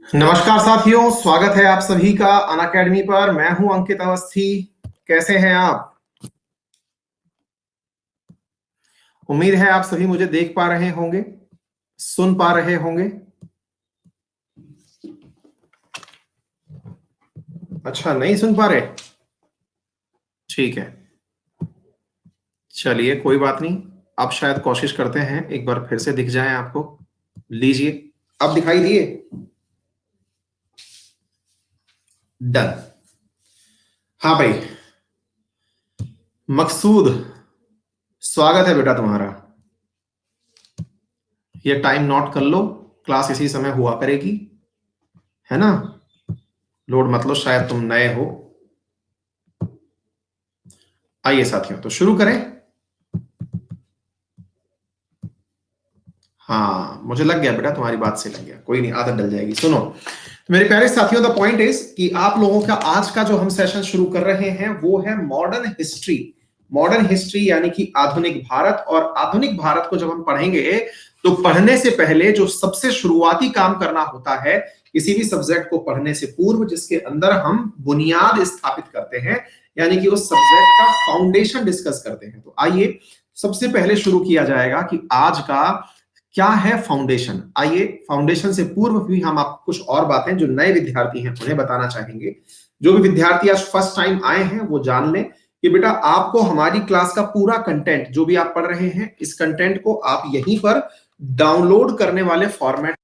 नमस्कार साथियों, स्वागत है आप सभी का अनअकैडमी पर। मैं हूं अंकित अवस्थी। कैसे हैं आप? उम्मीद है आप सभी मुझे देख पा रहे होंगे, सुन पा रहे होंगे। अच्छा, नहीं सुन पा रहे? ठीक है, चलिए कोई बात नहीं। अब शायद कोशिश करते हैं एक बार फिर से दिख जाए आपको। लीजिए, अब दिखाई दिए। डन। हाँ भाई, मकसूद, स्वागत है बेटा तुम्हारा। ये टाइम नोट कर लो, क्लास इसी समय हुआ करेगी, है ना? लोड मत लो, शायद तुम नए हो। आइए साथियों, तो शुरू करें। हाँ, मुझे लग गया बेटा, तुम्हारी बात से लग गया। कोई नहीं, आदत डल जाएगी। सुनो मेरे प्यारे साथियों, द पॉइंट इज कि आप लोगों का आज का जो हम सेशन शुरू कर रहे हैं वो है मॉडर्न हिस्ट्री। मॉडर्न हिस्ट्री यानी कि आधुनिक भारत। और आधुनिक भारत को जब हम पढ़ेंगे तो पढ़ने से पहले जो सबसे शुरुआती काम करना होता है किसी भी सब्जेक्ट को पढ़ने से पूर्व, जिसके अंदर हम बुनियाद स्थापित करते हैं, यानी कि उस सब्जेक्ट का फाउंडेशन डिस्कस करते हैं। तो आइए सबसे पहले शुरू किया जाएगा कि आज का क्या है फाउंडेशन। आइए, फाउंडेशन से पूर्व भी हम आपको कुछ और बातें जो नए विद्यार्थी हैं उन्हें बताना चाहेंगे। जो भी विद्यार्थी आज फर्स्ट टाइम आए हैं वो जान लें कि बेटा आपको हमारी क्लास का पूरा कंटेंट जो भी आप पढ़ रहे हैं, इस कंटेंट को आप यहीं पर डाउनलोड करने वाले फॉर्मेट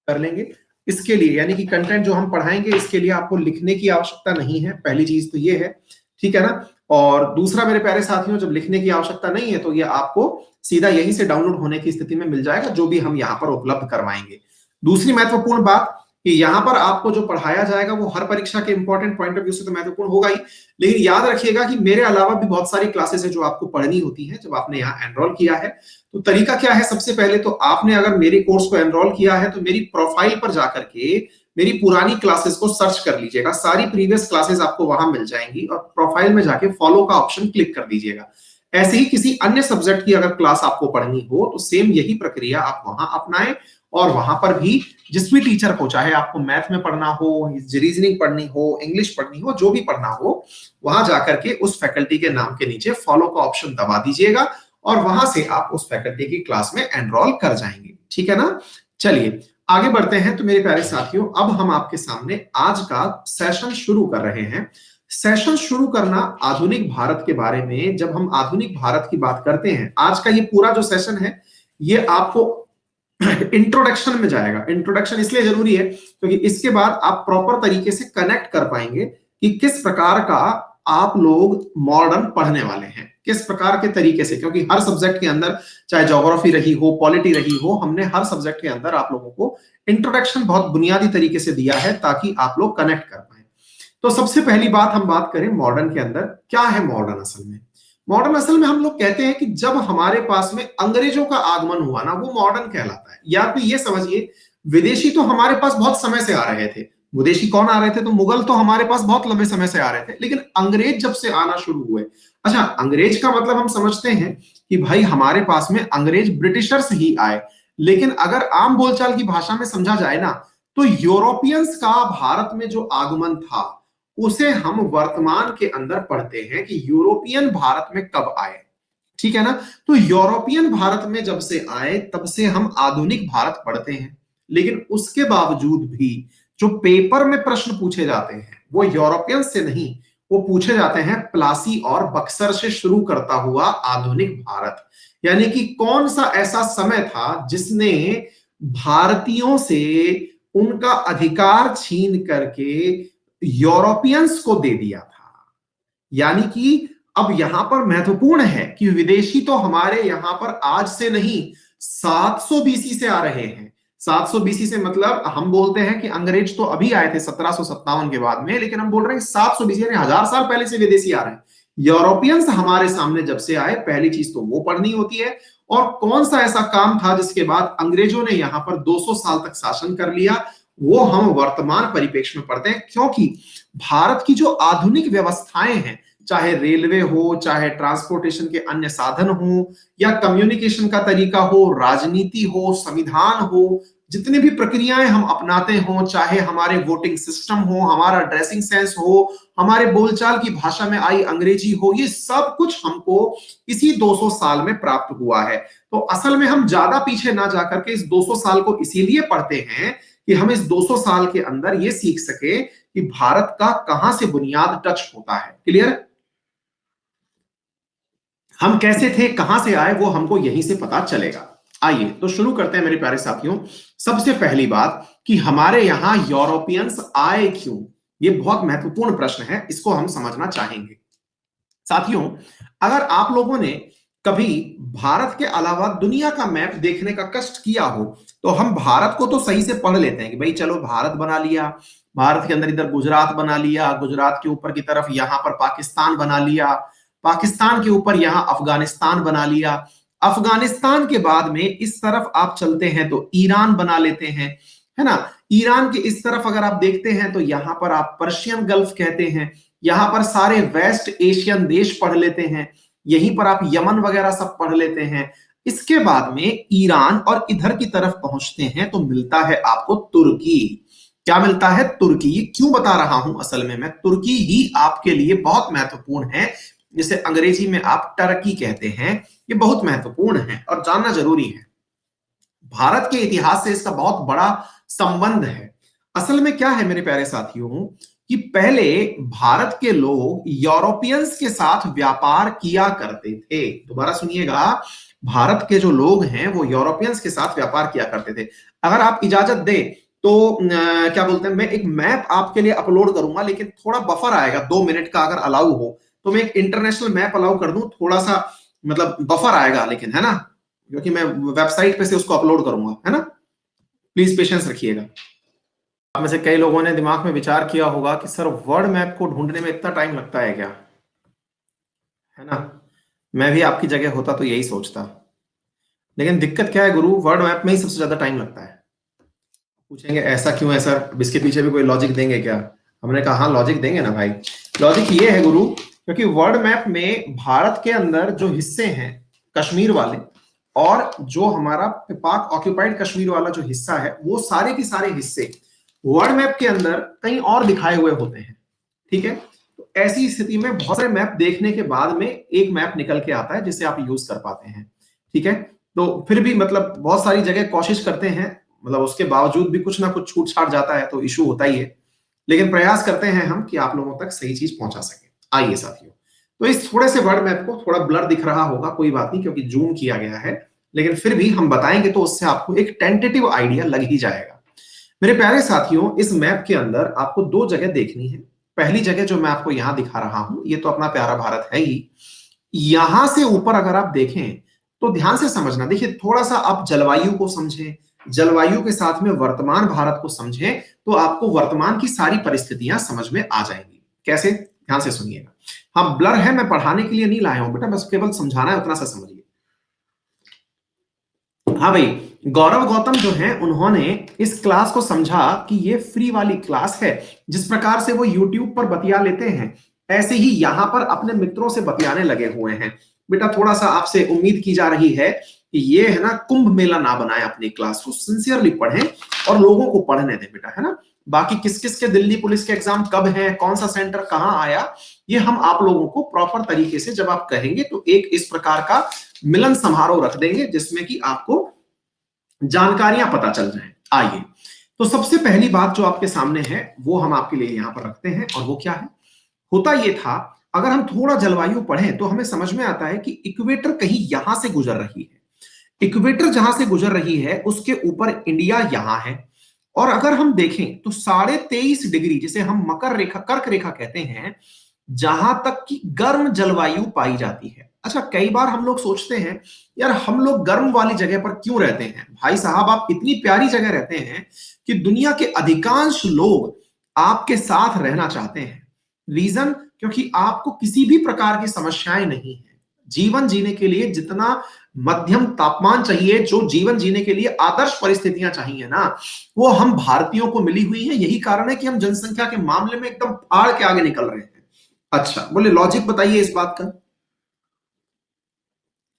कर लेंगे। इसके लिए यानी कि कंटेंट जो हम पढ़ाएंगे इसके लिए आपको लिखने की आवश्यकता नहीं है, पहली चीज तो ये है, ठीक है ना? और दूसरा मेरे प्यारे साथियों, जब लिखने की आवश्यकता नहीं है तो ये आपको सीधा यहीं से डाउनलोड होने की स्थिति में मिल जाएगा, जो भी हम यहाँ पर उपलब्ध करवाएंगे। दूसरी महत्वपूर्ण बात कि यहाँ पर आपको जो पढ़ाया जाएगा वो हर परीक्षा के इंपॉर्टेंट पॉइंट ऑफ व्यू से तो महत्वपूर्ण होगा ही, लेकिन याद रखिएगा कि मेरे अलावा भी बहुत सारी क्लासेस है जो आपको पढ़नी होती है जब आपने यहाँ एनरोल किया है। तो तरीका क्या है? सबसे पहले तो आपने अगर मेरे कोर्स को एनरोल किया है तो मेरी प्रोफाइल पर जाकर के मेरी पुरानी क्लासेस को सर्च कर लीजिएगा। सारी प्रीवियस क्लासेस आपको वहां मिल जाएंगी और प्रोफाइल में जाके फॉलो का ऑप्शन क्लिक कर दीजिएगा। ऐसे ही किसी अन्य सब्जेक्ट की अगर क्लास आपको पढ़नी हो तो सेम यही प्रक्रिया आप वहां अपनाएं और वहां पर भी जिस भी टीचर को, चाहे आपको मैथ में पढ़ना हो, रीजनिंग पढ़नी हो, इंग्लिश पढ़नी हो, जो भी पढ़ना हो, वहां जाकर के उस फैकल्टी के नाम के नीचे फॉलो का ऑप्शन दबा दीजिएगा और वहां से आप उस फैकल्टी की क्लास में एनरोल कर जाएंगे। ठीक है ना? चलिए आगे बढ़ते हैं। तो मेरे प्यारे साथियों, अब हम आपके सामने आज का सेशन शुरू कर रहे हैं। सेशन शुरू करना आधुनिक भारत के बारे में। जब हम आधुनिक भारत की बात करते हैं, आज का ये पूरा जो सेशन है ये आपको इंट्रोडक्शन में जाएगा। इंट्रोडक्शन इसलिए जरूरी है क्योंकि इसके बाद आप प्रॉपर तरीके से कनेक्ट कर पाएंगे कि किस प्रकार का आप लोग मॉडर्न पढ़ने वाले हैं, किस प्रकार के तरीके से। क्योंकि हर सब्जेक्ट के अंदर, चाहे ज्योग्राफी रही हो, पॉलिटी रही हो, हमने हर सब्जेक्ट के अंदर आप लोगों को इंट्रोडक्शन बहुत बुनियादी तरीके से दिया है ताकि आप लोग कनेक्ट कर पाए। तो सबसे पहली बात हम बात करें मॉडर्न के अंदर, क्या है मॉडर्न असल में? मॉडर्न असल में हम लोग कहते हैं कि जब हमारे पास में अंग्रेजों का आगमन हुआ ना, वो मॉडर्न कहलाता है। या तो ये समझिए, विदेशी तो हमारे पास बहुत समय से आ रहे थे। विदेशी कौन आ रहे थे? तो मुगल तो हमारे पास बहुत लंबे समय से आ रहे थे, लेकिन अंग्रेज जब से आना शुरू हुए। अच्छा, अंग्रेज का मतलब हम समझते हैं कि भाई हमारे पास में अंग्रेज ब्रिटिशर्स ही आए, लेकिन अगर आम बोलचाल की भाषा में समझा जाए ना, तो यूरोपियंस का भारत में जो आगमन था उसे हम वर्तमान के अंदर पढ़ते हैं कि यूरोपियन भारत में कब आए। ठीक है ना? तो यूरोपियन भारत में जब से आए तब से हम आधुनिक भारत पढ़ते हैं। लेकिन उसके बावजूद भी जो पेपर में प्रश्न पूछे जाते हैं वो यूरोपियन से नहीं, वो पूछे जाते हैं प्लासी और बक्सर से शुरू करता हुआ आधुनिक भारत। यानी कि कौन सा ऐसा समय था जिसने भारतीयों से उनका अधिकार छीन करके यूरोपियंस को दे दिया था। यानी कि अब यहां पर महत्वपूर्ण है कि विदेशी तो हमारे यहां पर आज से नहीं, 700 बीसी से आ रहे हैं। 700 बीसी से मतलब हम बोलते हैं कि अंग्रेज तो अभी आए थे 1757 के बाद में, लेकिन हम बोल रहे हैं 700 बीसी यानी 1000 साल पहले से विदेशी आ रहे हैं। यूरोपियंस हमारे सामने जब से आए, पहली चीज तो वो पढ़नी होती है। और कौन सा ऐसा काम था जिसके बाद अंग्रेजों ने यहां पर 200 साल तक शासन कर लिया, वो हम वर्तमान परिप्रेक्ष्य में पढ़ते हैं। क्योंकि भारत की जो आधुनिक व्यवस्थाएं हैं, चाहे रेलवे हो, चाहे ट्रांसपोर्टेशन के अन्य साधन हो, या कम्युनिकेशन का तरीका हो, राजनीति हो, संविधान हो, जितनी भी प्रक्रियाएं हम अपनाते हों, चाहे हमारे वोटिंग सिस्टम हो, हमारा ड्रेसिंग सेंस हो, हमारे बोलचाल की भाषा में आई अंग्रेजी हो, ये सब कुछ हमको इसी 200 साल में प्राप्त हुआ है। तो असल में हम ज्यादा पीछे ना जाकर के इस 200 साल को इसीलिए पढ़ते हैं कि हम इस 200 साल के अंदर ये सीख सके कि भारत का कहां से बुनियाद टच होता है। क्लियर? हम कैसे थे, कहां से आए, वो हमको यहीं से पता चलेगा। आइए तो शुरू करते हैं मेरे प्यारे साथियों। सबसे पहली बात कि हमारे यहां यूरोपियंस आए क्यों, ये बहुत महत्वपूर्ण प्रश्न है, इसको हम समझना चाहेंगे। साथियों, अगर आप लोगों ने कभी भारत के अलावा दुनिया का मैप देखने का कष्ट किया हो, तो हम भारत को तो सही से पढ़ लेते हैं कि भाई चलो भारत बना लिया, भारत के अंदर इधर गुजरात बना लिया, गुजरात के ऊपर की तरफ यहां पर पाकिस्तान बना लिया, पाकिस्तान के ऊपर यहां अफगानिस्तान बना लिया, अफगानिस्तान के बाद में इस तरफ आप चलते हैं तो ईरान बना लेते हैं, है ना। ईरान के इस तरफ अगर आप देखते हैं तो यहां पर आप पर्शियन गल्फ कहते हैं, यहां पर सारे वेस्ट एशियन देश पढ़ लेते हैं, यहीं पर आप यमन वगैरह सब पढ़ लेते हैं। इसके बाद में ईरान और इधर की तरफ पहुंचते हैं तो मिलता है आपको तुर्की। क्या मिलता है? तुर्की। ये क्यों बता रहा हूं, असल में मैं तुर्की ही आपके लिए बहुत महत्वपूर्ण है, जिसे अंग्रेजी में आप टर्की कहते हैं। ये बहुत महत्वपूर्ण है और जानना जरूरी है। भारत के इतिहास से इसका बहुत बड़ा संबंध है। असल में क्या है मेरे प्यारे साथियों कि पहले भारत के लोग यूरोपियंस के साथ व्यापार किया करते थे। दोबारा सुनिएगा, भारत के जो लोग हैं वो यूरोपियंस के साथ व्यापार किया करते थे। अगर आप इजाजत दे तो क्या बोलते हैं, मैं एक मैप आपके लिए अपलोड करूंगा, लेकिन थोड़ा बफर आएगा 2 मिनट का, अगर अलाउ हो तो मैं एक इंटरनेशनल मैप अलाउ कर दूं, थोड़ा सा मतलब बफर आएगा, लेकिन है ना, क्योंकि मैं वेबसाइट पे से उसको अपलोड करूंगा, है ना। प्लीज पेशेंस रखिएगा। आप में से कई लोगों ने दिमाग में विचार किया होगा कि सर वर्ड मैप को ढूंढने में इतना टाइम लगता है क्या, है ना। मैं भी आपकी जगह होता तो यही सोचता, लेकिन दिक्कत क्या है गुरु, वर्ड मैप में ही सबसे ज्यादा टाइम लगता है। पूछेंगे ऐसा क्यों है सर, अब इसके पीछे भी कोई लॉजिक देंगे क्या? हमने कहा हाँ लॉजिक देंगे ना भाई। लॉजिक ये है गुरु, क्योंकि वर्ड मैप में भारत के अंदर जो हिस्से हैं कश्मीर वाले, और जो हमारा पाक ऑक्यूपाइड कश्मीर वाला जो हिस्सा है, वो सारे के सारे हिस्से वर्ड मैप के अंदर कहीं और दिखाए हुए होते हैं। ठीक है, तो ऐसी स्थिति में बहुत सारे मैप देखने के बाद में एक मैप निकल के आता है जिसे आप यूज कर पाते हैं। ठीक है, तो फिर भी मतलब बहुत सारी जगह कोशिश करते हैं, मतलब उसके बावजूद भी कुछ ना कुछ छूट छाट जाता है तो इशू होता ही है, लेकिन प्रयास करते हैं हम कि आप लोगों तक सही चीज पहुंचा सके। आइए साथियों, तो इस थोड़े से वर्ड मैप को थोड़ा ब्लर दिख रहा होगा, कोई बात नहीं, क्योंकि जूम किया गया है, लेकिन फिर भी हम बताएंगे तो उससे आपको एक टेंटेटिव आइडिया लग ही जाएगा। मेरे प्यारे साथियों, इस मैप के अंदर आपको दो जगह देखनी है। पहली जगह जो मैं आपको यहां दिखा रहा हूं, ये तो अपना प्यारा भारत है ही। यहां से ऊपर अगर आप देखें तो ध्यान से समझना, देखिए थोड़ा सा आप जलवायु को समझें, जलवायु के साथ में वर्तमान भारत को समझें, तो आपको वर्तमान की सारी परिस्थितियां समझ में आ जाएंगी। कैसे? ध्यान से सुनिएगा। हाँ ब्लर है, मैं पढ़ाने के लिए नहीं लाया हूं बेटा, बस केवल समझाना है, उतना सा समझिए। हाँ भाई, गौरव गौतम जो हैं उन्होंने इस क्लास को समझा कि ये फ्री वाली क्लास है। जिस प्रकार से वो YouTube पर बतिया लेते हैं, ऐसे ही यहां पर अपने मित्रों से बतियाने लगे हुए हैं। बेटा थोड़ा सा आपसे उम्मीद की जा रही है कि ये है ना, कुंभ मेला ना बनाए, अपनी क्लास को सिंसियरली पढ़ें और लोगों को पढ़ने दें बेटा, है ना। बाकी किस किस के दिल्ली पुलिस के एग्जाम कब है, कौन सा सेंटर कहां आया, ये हम आप लोगों को प्रॉपर तरीके से जब आप कहेंगे तो एक इस प्रकार का मिलन समारोह रख देंगे जिसमें कि आपको जानकारियां पता चल जाए। आइए, तो सबसे पहली बात जो आपके सामने है वो हम आपके लिए यहां पर रखते हैं, और वो क्या है, होता ये था, अगर हम थोड़ा जलवायु पढ़ें तो हमें समझ में आता है कि इक्वेटर कहीं यहां से गुजर रही है। इक्वेटर जहां से गुजर रही है उसके ऊपर इंडिया यहां है, और अगर हम देखें तो 23.5 डिग्री, जिसे हम मकर रेखा, कर्क रेखा कहते हैं, जहां तक की गर्म जलवायु पाई जाती है। अच्छा, कई बार हम लोग सोचते हैं यार हम लोग गर्म वाली जगह पर क्यों रहते हैं? भाई साहब, आप इतनी प्यारी जगह रहते हैं कि दुनिया के अधिकांश लोग आपके साथ रहना चाहते हैं। रीजन, क्योंकि आपको किसी भी प्रकार की समस्याएं नहीं है। जीवन जीने के लिए जितना मध्यम तापमान चाहिए, जो जीवन जीने के लिए आदर्श परिस्थितियां चाहिए ना, वो हम भारतीयों को मिली हुई है। यही कारण है कि हम जनसंख्या के मामले में एकदम फाड़ के आगे निकल रहे हैं। अच्छा बोले, लॉजिक बताइए इस बात का।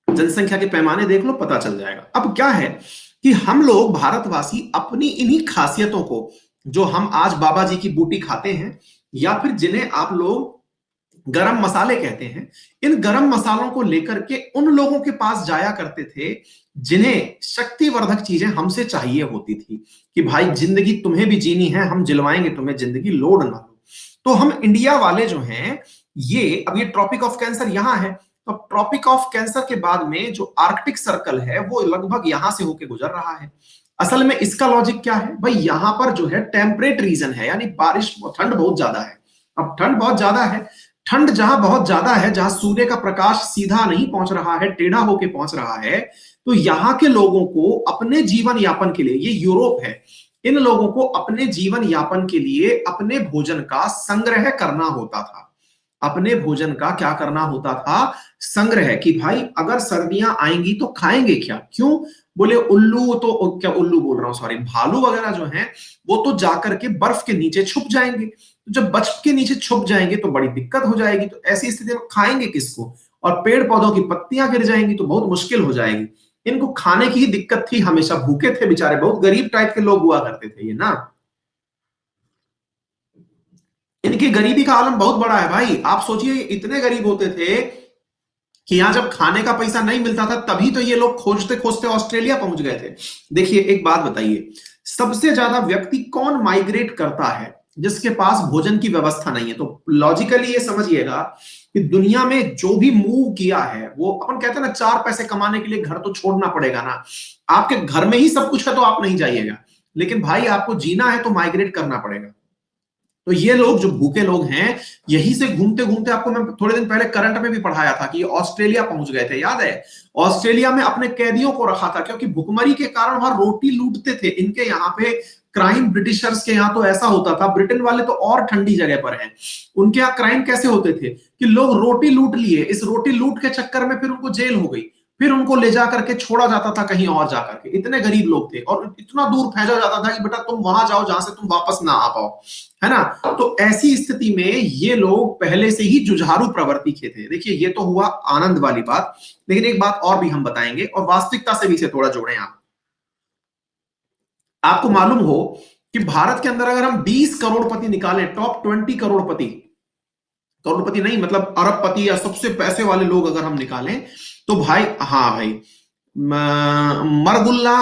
जनसंख्या के पैमाने देख लो, पता चल जाएगा। अब क्या है कि हम लोग भारतवासी अपनी इन्हीं खासियतों को, जो हम आज बाबा जी की बूटी खाते हैं या फिर जिन्हें आप लोग गरम मसाले कहते हैं, इन गरम मसालों को लेकर के उन लोगों के पास जाया करते थे जिन्हें शक्तिवर्धक चीजें हमसे चाहिए होती थी कि भाई जिंदगी तुम्हें भी जीनी है, हम जिलवाएंगे तुम्हें जिंदगी, लोड ना लो। तो हम इंडिया वाले जो हैं, ये अब ये ट्रॉपिक ऑफ कैंसर यहां है, तो ट्रॉपिक ऑफ कैंसर के बाद में जो आर्कटिक सर्कल है वो लगभग यहां से होके गुजर रहा है। असल में इसका लॉजिक क्या है भाई, यहां पर जो है टेम्परेट रीजन है, यानी बारिश, ठंड बहुत ज्यादा है। अब ठंड बहुत ज्यादा है, ठंड जहां बहुत ज्यादा है, जहां सूर्य का प्रकाश सीधा नहीं पहुंच रहा है, टेढ़ा होके पहुंच रहा है, तो यहां के लोगों को अपने जीवन यापन के लिए, ये यूरोप है, इन लोगों को अपने जीवन यापन के लिए अपने भोजन का संग्रह करना होता था। अपने भोजन का क्या करना होता था, संग्रह, कि भाई अगर सर्दियां आएंगी तो खाएंगे क्या, क्यों, बोले उल्लू तो, क्या उल्लू बोल रहा हूं सॉरी, भालू वगैरह जो हैं वो तो जाकर के बर्फ के नीचे छुप जाएंगे, तो जब बर्फ के नीचे छुप जाएंगे तो बड़ी दिक्कत हो जाएगी, तो ऐसी स्थिति में खाएंगे किसको, और पेड़ पौधों की पत्तियां गिर जाएंगी तो बहुत मुश्किल हो जाएगी। इनको खाने की ही दिक्कत थी, हमेशा भूखे थे बेचारे, बहुत गरीब टाइप के लोग हुआ करते थे ये ना। इनकी गरीबी का आलम बहुत बड़ा है भाई, आप सोचिए इतने गरीब होते थे कि यहां जब खाने का पैसा नहीं मिलता था तभी तो ये लोग खोजते खोजते ऑस्ट्रेलिया पहुंच गए थे। देखिए एक बात बताइए, सबसे ज्यादा व्यक्ति कौन माइग्रेट करता है जिसके पास भोजन की व्यवस्था नहीं है, तो लॉजिकली ये समझिएगा कि दुनिया में जो भी मूव किया है, वो अपन कहते हैं ना, चार पैसे कमाने के लिए घर तो छोड़ना पड़ेगा ना। आपके घर में ही सब कुछ है तो आप नहीं जाइएगा, लेकिन भाई आपको जीना है तो माइग्रेट करना पड़ेगा। तो ये लोग जो भूखे लोग हैं, यहीं से घूमते घूमते, आपको मैं थोड़े दिन पहले करंट में भी पढ़ाया था कि ये ऑस्ट्रेलिया पहुंच गए थे, याद है, ऑस्ट्रेलिया में अपने कैदियों को रखा था क्योंकि भुखमरी के कारण वहां रोटी लूटते थे। इनके यहाँ पे क्राइम, ब्रिटिशर्स के यहाँ तो ऐसा होता था, ब्रिटेन वाले तो और ठंडी जगह पर हैं, उनके यहाँ क्राइम कैसे होते थे कि लोग रोटी लूट लिए, इस रोटी लूट के चक्कर में फिर उनको जेल हो गई, फिर उनको ले जा करके छोड़ा जाता था कहीं और जाकर के, इतने गरीब लोग थे, और इतना दूर भेजा जाता था कि बेटा तुम वहां जाओ जहां से तुम वापस ना आ पाओ, है ना। तो ऐसी स्थिति में ये लोग पहले से ही जुझारू प्रवृत्ति के थे। देखिए ये तो हुआ आनंद वाली बात, लेकिन एक बात और भी हम बताएंगे और वास्तविकता से भी इसे थोड़ा जोड़ें आप। आपको मालूम हो कि भारत के अंदर अगर हम 20 करोड़पति निकालें, टॉप 20 करोड़पति, करोड़पति नहीं मतलब अरबपति या सबसे पैसे वाले लोग अगर हम निकालें, तो भाई, हाँ भाई, मरगुल्ला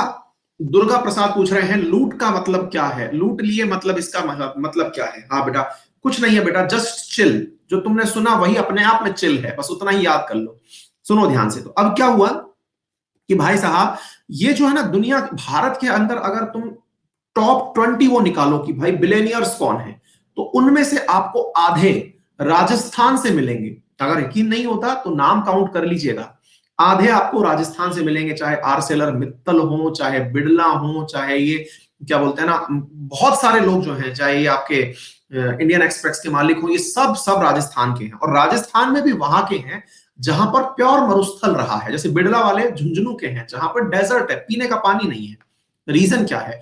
दुर्गा प्रसाद पूछ रहे हैं लूट का मतलब क्या है, लूट लिए मतलब इसका मतलब क्या है। हाँ बेटा, कुछ नहीं है बेटा, जस्ट चिल, जो तुमने सुना वही अपने आप में चिल है, बस उतना ही याद कर लो। सुनो ध्यान से, तो अब क्या हुआ कि भाई साहब, ये जो है ना दुनिया, भारत के अंदर अगर तुम टॉप 20 वो निकालो कि भाई बिलेनियर्स कौन है, तो उनमें से आपको आधे राजस्थान से मिलेंगे। अगर यकीन नहीं होता तो नाम काउंट कर लीजिएगा, आधे आपको राजस्थान से मिलेंगे, चाहे आर्सेलर मित्तल हो, चाहे बिड़ला हो, चाहे ये क्या बोलते हैं ना, बहुत सारे लोग जो हैं, चाहे ये आपके इंडियन एक्सप्रेस के मालिक हो, ये सब सब राजस्थान के हैं, और राजस्थान में भी वहां के हैं जहां पर प्योर मरुस्थल रहा है, जैसे बिड़ला वाले झुंझुनू के हैं जहां पर डेजर्ट है, पीने का पानी नहीं है। रीजन क्या है,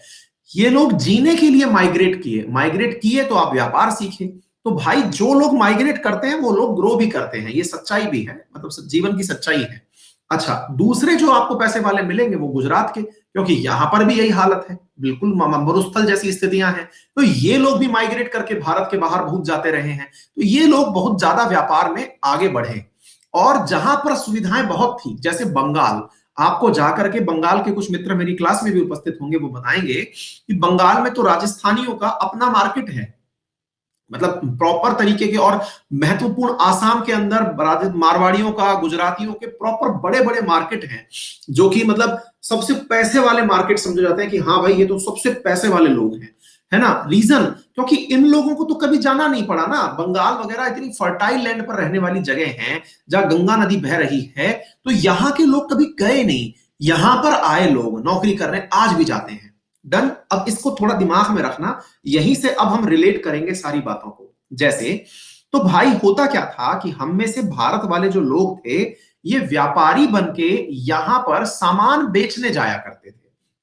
ये लोग जीने के लिए माइग्रेट किए, माइग्रेट किए तो आप व्यापार सीखे, तो भाई जो लोग माइग्रेट करते हैं वो लोग ग्रो भी करते हैं, ये सच्चाई भी है, मतलब जीवन की सच्चाई है। अच्छा, दूसरे जो आपको पैसे वाले मिलेंगे वो गुजरात के, क्योंकि यहां पर भी यही हालत है, बिल्कुल मरुस्थल जैसी स्थितियां हैं, तो ये लोग भी माइग्रेट करके भारत के बाहर बहुत जाते रहे हैं, तो ये लोग बहुत ज्यादा व्यापार में आगे बढ़े। और जहां पर सुविधाएं बहुत थी, जैसे बंगाल, आपको जाकर के बंगाल के कुछ मित्र मेरी क्लास में भी उपस्थित होंगे, वो बताएंगे कि बंगाल में तो राजस्थानियों का अपना मार्केट है, मतलब प्रॉपर तरीके के, और महत्वपूर्ण, आसाम के अंदर मारवाड़ियों का, गुजरातियों के प्रॉपर बड़े बड़े मार्केट हैं, जो कि मतलब सबसे पैसे वाले मार्केट समझे जाते हैं कि हाँ भाई ये तो सबसे पैसे वाले लोग हैं, है ना। रीजन, क्योंकि इन लोगों को तो कभी जाना नहीं पड़ा ना, बंगाल वगैरह इतनी फर्टाइल लैंड पर रहने वाली जगह है जहां गंगा नदी बह रही है, तो यहाँ के लोग कभी गए नहीं, यहां पर आए लोग नौकरी कर रहे हैं, आज भी जाते हैं। डन, अब इसको थोड़ा दिमाग में रखना, यहीं से अब हम रिलेट करेंगे सारी बातों को। जैसे, तो भाई होता क्या था कि हम में से भारत वाले जो लोग थे, ये व्यापारी बन के यहां पर सामान बेचने जाया करते थे।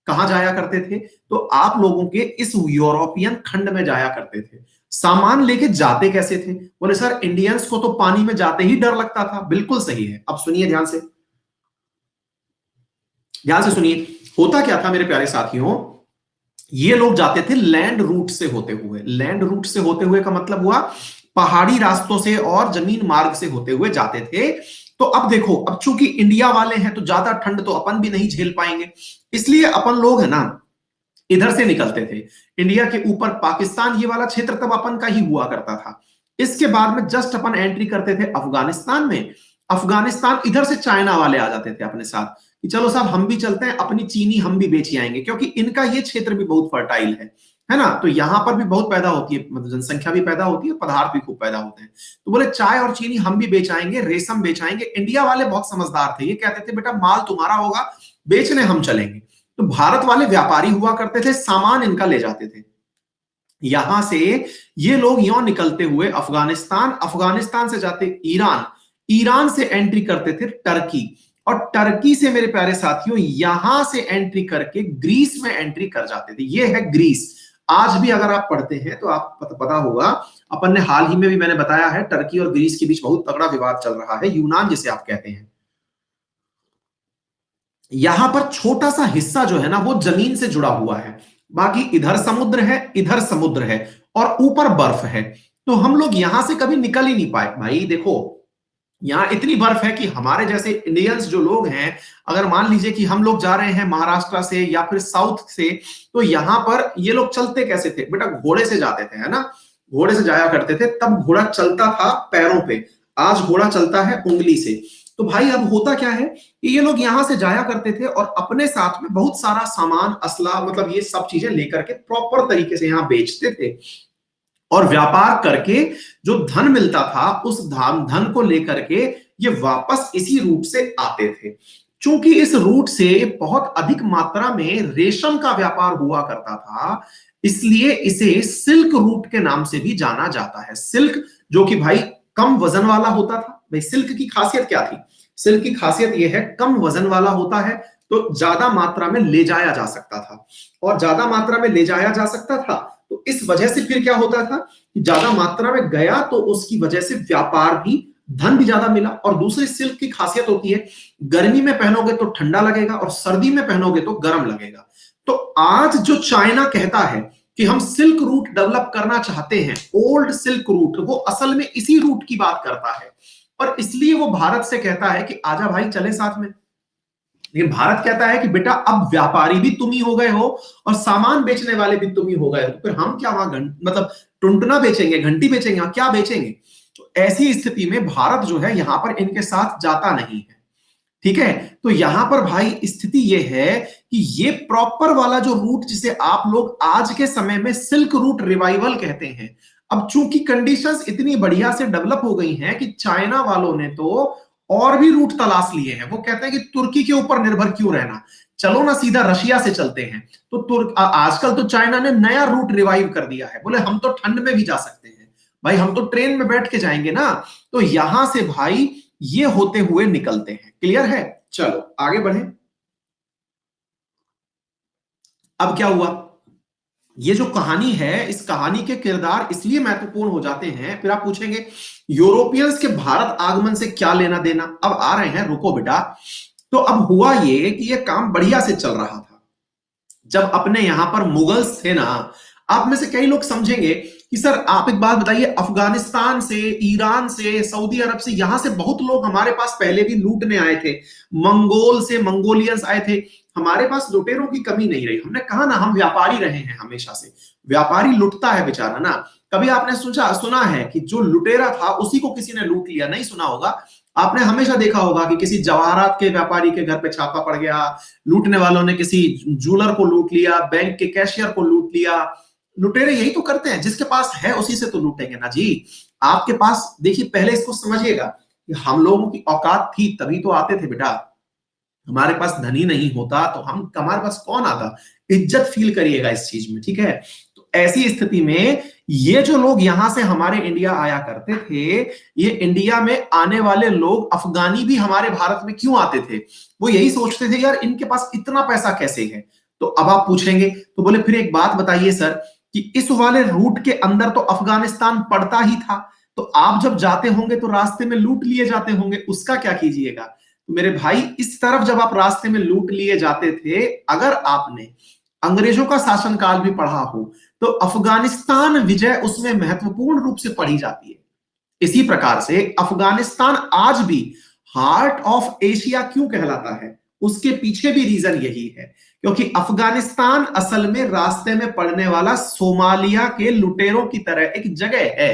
कहां जाया करते थे, तो आप लोगों के इस यूरोपियन खंड में जाया करते थे। सामान लेके जाते कैसे थे, बोले सर इंडियंस को तो पानी में जाते ही डर लगता था। बिल्कुल सही है, अब सुनिए ध्यान से, ध्यान से सुनिए। होता क्या था मेरे प्यारे साथियों, ये लोग जाते थे लैंड रूट से होते हुए। लैंड रूट से होते हुए का मतलब हुआ पहाड़ी रास्तों से और जमीन मार्ग से होते हुए जाते थे। तो अब देखो, अब चूंकि इंडिया वाले हैं तो ज्यादा ठंड तो अपन भी नहीं झेल पाएंगे, इसलिए अपन लोग है ना इधर से निकलते थे। इंडिया के ऊपर पाकिस्तान ये वाला क्षेत्र तब अपन का ही हुआ करता था। इसके बाद में जस्ट अपन एंट्री करते थे अफगानिस्तान में। अफगानिस्तान इधर से चाइना वाले आ जाते थे अपने साथ कि चलो साहब हम भी चलते हैं, अपनी चीनी हम भी बेच आएंगे, क्योंकि इनका ये क्षेत्र भी बहुत फर्टाइल है ना। तो यहां पर भी बहुत पैदा होती है, मतलब जनसंख्या भी पैदा होती है, पदार्थ भी खूब पैदा होते हैं। तो बोले चाय और चीनी हम भी बेच आएंगे, रेशम बेच आएंगे। इंडिया वाले बहुत समझदार थे, ये कहते थे बेटा माल तुम्हारा होगा, बेचने हम चलेंगे। तो भारत वाले व्यापारी हुआ करते थे, सामान इनका ले जाते थे। यहां से ये लोग यों निकलते हुए अफगानिस्तान, अफगानिस्तान से जाते ईरान, ईरान से एंट्री करते थे टर्की, और टर्की से मेरे प्यारे साथियों यहां से एंट्री करके ग्रीस में एंट्री कर जाते थे। ये है ग्रीस। आज भी अगर आप पढ़ते हैं तो आप पता होगा, अपन ने हाल ही में भी मैंने बताया है, टर्की और ग्रीस के बीच बहुत तगड़ा विवाद चल रहा है, यूनान जिसे आप कहते हैं। यहां पर छोटा सा हिस्सा जो है ना वो जमीन से जुड़ा हुआ है, बाकी इधर समुद्र है, इधर समुद्र है, और ऊपर बर्फ है। तो हम लोग यहां से कभी निकल ही नहीं पाए। भाई देखो, यहां इतनी बर्फ है कि हमारे जैसे इंडियंस जो लोग हैं, अगर मान लीजिए कि हम लोग जा रहे हैं महाराष्ट्र से या फिर साउथ से, तो यहां पर ये लोग चलते कैसे थे बेटा, घोड़े से जाते थे, है ना। घोड़े से जाया करते थे, तब घोड़ा चलता था पैरों पे, आज घोड़ा चलता है उंगली से। तो भाई अब होता क्या है कि ये लोग यहां से जाया करते थे और अपने साथ में बहुत सारा सामान, असला, मतलब ये सब चीजें लेकर के प्रॉपर तरीके से यहां बेचते थे, और व्यापार करके जो धन मिलता था उस धन को लेकर के ये वापस इसी रूट से आते थे। चूंकि इस रूट से बहुत अधिक मात्रा में रेशम का व्यापार हुआ करता था, इसलिए इसे सिल्क रूट के नाम से भी जाना जाता है। सिल्क जो कि भाई कम वजन वाला होता था। भाई सिल्क की खासियत क्या थी? सिल्क की खासियत यह है कम वजन वाला होता है, तो ज्यादा मात्रा में ले जाया जा सकता था, और ज्यादा मात्रा में ले जाया जा सकता था तो इस वजह से फिर क्या होता था कि ज्यादा मात्रा में गया तो उसकी वजह से व्यापार भी, धन भी ज्यादा मिला। और दूसरी सिल्क की खासियत होती है गर्मी में पहनोगे तो ठंडा लगेगा और सर्दी में पहनोगे तो गर्म लगेगा। तो आज जो चाइना कहता है कि हम सिल्क रूट डेवलप करना चाहते हैं, ओल्ड सिल्क रूट, वो असल में इसी रूट की बात करता है, और इसलिए वो भारत से कहता है कि आजा भाई चले साथ में। लेकिन भारत कहता है कि बेटा अब व्यापारी भी तुम ही हो गए हो और सामान बेचने वाले भी तुम ही हो गए हो, तो फिर हम क्या वहां मतलब टुनटुना बेचेंगे, घंटी बेचेंगे, हम क्या बेचेंगे? तो ऐसी स्थिति में भारत जो है यहां पर इनके साथ जाता नहीं है। ठीक है, तो यहां पर भाई स्थिति यह है कि ये प्रॉपर वाला जो रूट जिसे आप लोग आज के समय में सिल्क रूट रिवाइवल कहते हैं, अब चूंकि कंडीशंस इतनी बढ़िया से डेवलप हो गई हैं कि चाइना वालों ने तो और भी रूट तलाश लिए हैं। वो कहते हैं कि तुर्की के ऊपर निर्भर क्यों रहना, चलो ना सीधा रशिया से चलते हैं। तो आजकल तो चाइना ने नया रूट रिवाइव कर दिया है, बोले हम तो ठंड में भी जा सकते हैं भाई, हम तो ट्रेन में बैठ के जाएंगे ना। तो यहां से भाई ये होते हुए निकलते हैं। क्लियर है? चलो आगे बढ़े। अब क्या हुआ, ये जो कहानी है, इस कहानी के किरदार इसलिए महत्वपूर्ण हो जाते हैं। फिर आप पूछेंगे यूरोपियंस के भारत आगमन से क्या लेना देना? अब आ रहे हैं, रुको बेटा। तो अब हुआ ये कि ये काम बढ़िया से चल रहा था जब अपने यहां पर मुगल्स थे ना। आप में से कई लोग समझेंगे कि सर आप एक बात बताइए, अफगानिस्तान से, ईरान से, सऊदी अरब से, यहां से बहुत लोग हमारे पास पहले भी लूटने आए थे, मंगोल से मंगोलियंस आए थे, हमारे पास लुटेरों की कमी नहीं रही। हमने कहा ना हम व्यापारी रहे हैं हमेशा से, व्यापारी लुटता है बेचारा ना। कभी आपने सुना है कि जो लुटेरा था उसी को किसी ने लूट लिया? नहीं सुना होगा। आपने हमेशा देखा होगा कि किसी जवाहरात के व्यापारी के घर पे छापा पड़ गया, लूटने वालों ने किसी जूलर को लूट लिया, बैंक के कैशियर को लूट लिया। लुटेरे यही तो करते हैं, जिसके पास है उसी से तो लूटेंगे ना जी। आपके पास देखिए, पहले इसको समझिएगा कि हम लोगों की औकात थी तभी तो आते थे बेटा। हमारे पास धनी नहीं होता तो हम, हमारे पास कौन आता? इज्जत फील करिएगा इस चीज में, ठीक है। तो ऐसी स्थिति में ये जो लोग यहां से हमारे इंडिया आया करते थे, ये इंडिया में आने वाले लोग अफगानी भी हमारे भारत में क्यों आते थे? वो यही सोचते थे यार इनके पास इतना पैसा कैसे है। तो अब आप पूछेंगे, तो बोले फिर एक बात बताइए सर कि इस वाले रूट के अंदर तो अफगानिस्तान पड़ता ही था, तो आप जब जाते होंगे तो रास्ते में लूट लिए जाते होंगे, उसका क्या कीजिएगा? तो मेरे भाई इस तरफ जब आप रास्ते में लूट लिए जाते थे, अगर आपने अंग्रेजों का शासनकाल भी पढ़ा हो तो अफगानिस्तान विजय उसमें महत्वपूर्ण रूप से पढ़ी जाती है। इसी प्रकार से अफगानिस्तान आज भी हार्ट ऑफ एशिया क्यों कहलाता है, उसके पीछे भी रीजन यही है, क्योंकि अफगानिस्तान असल में रास्ते में पड़ने वाला सोमालिया के लुटेरों की तरह एक जगह है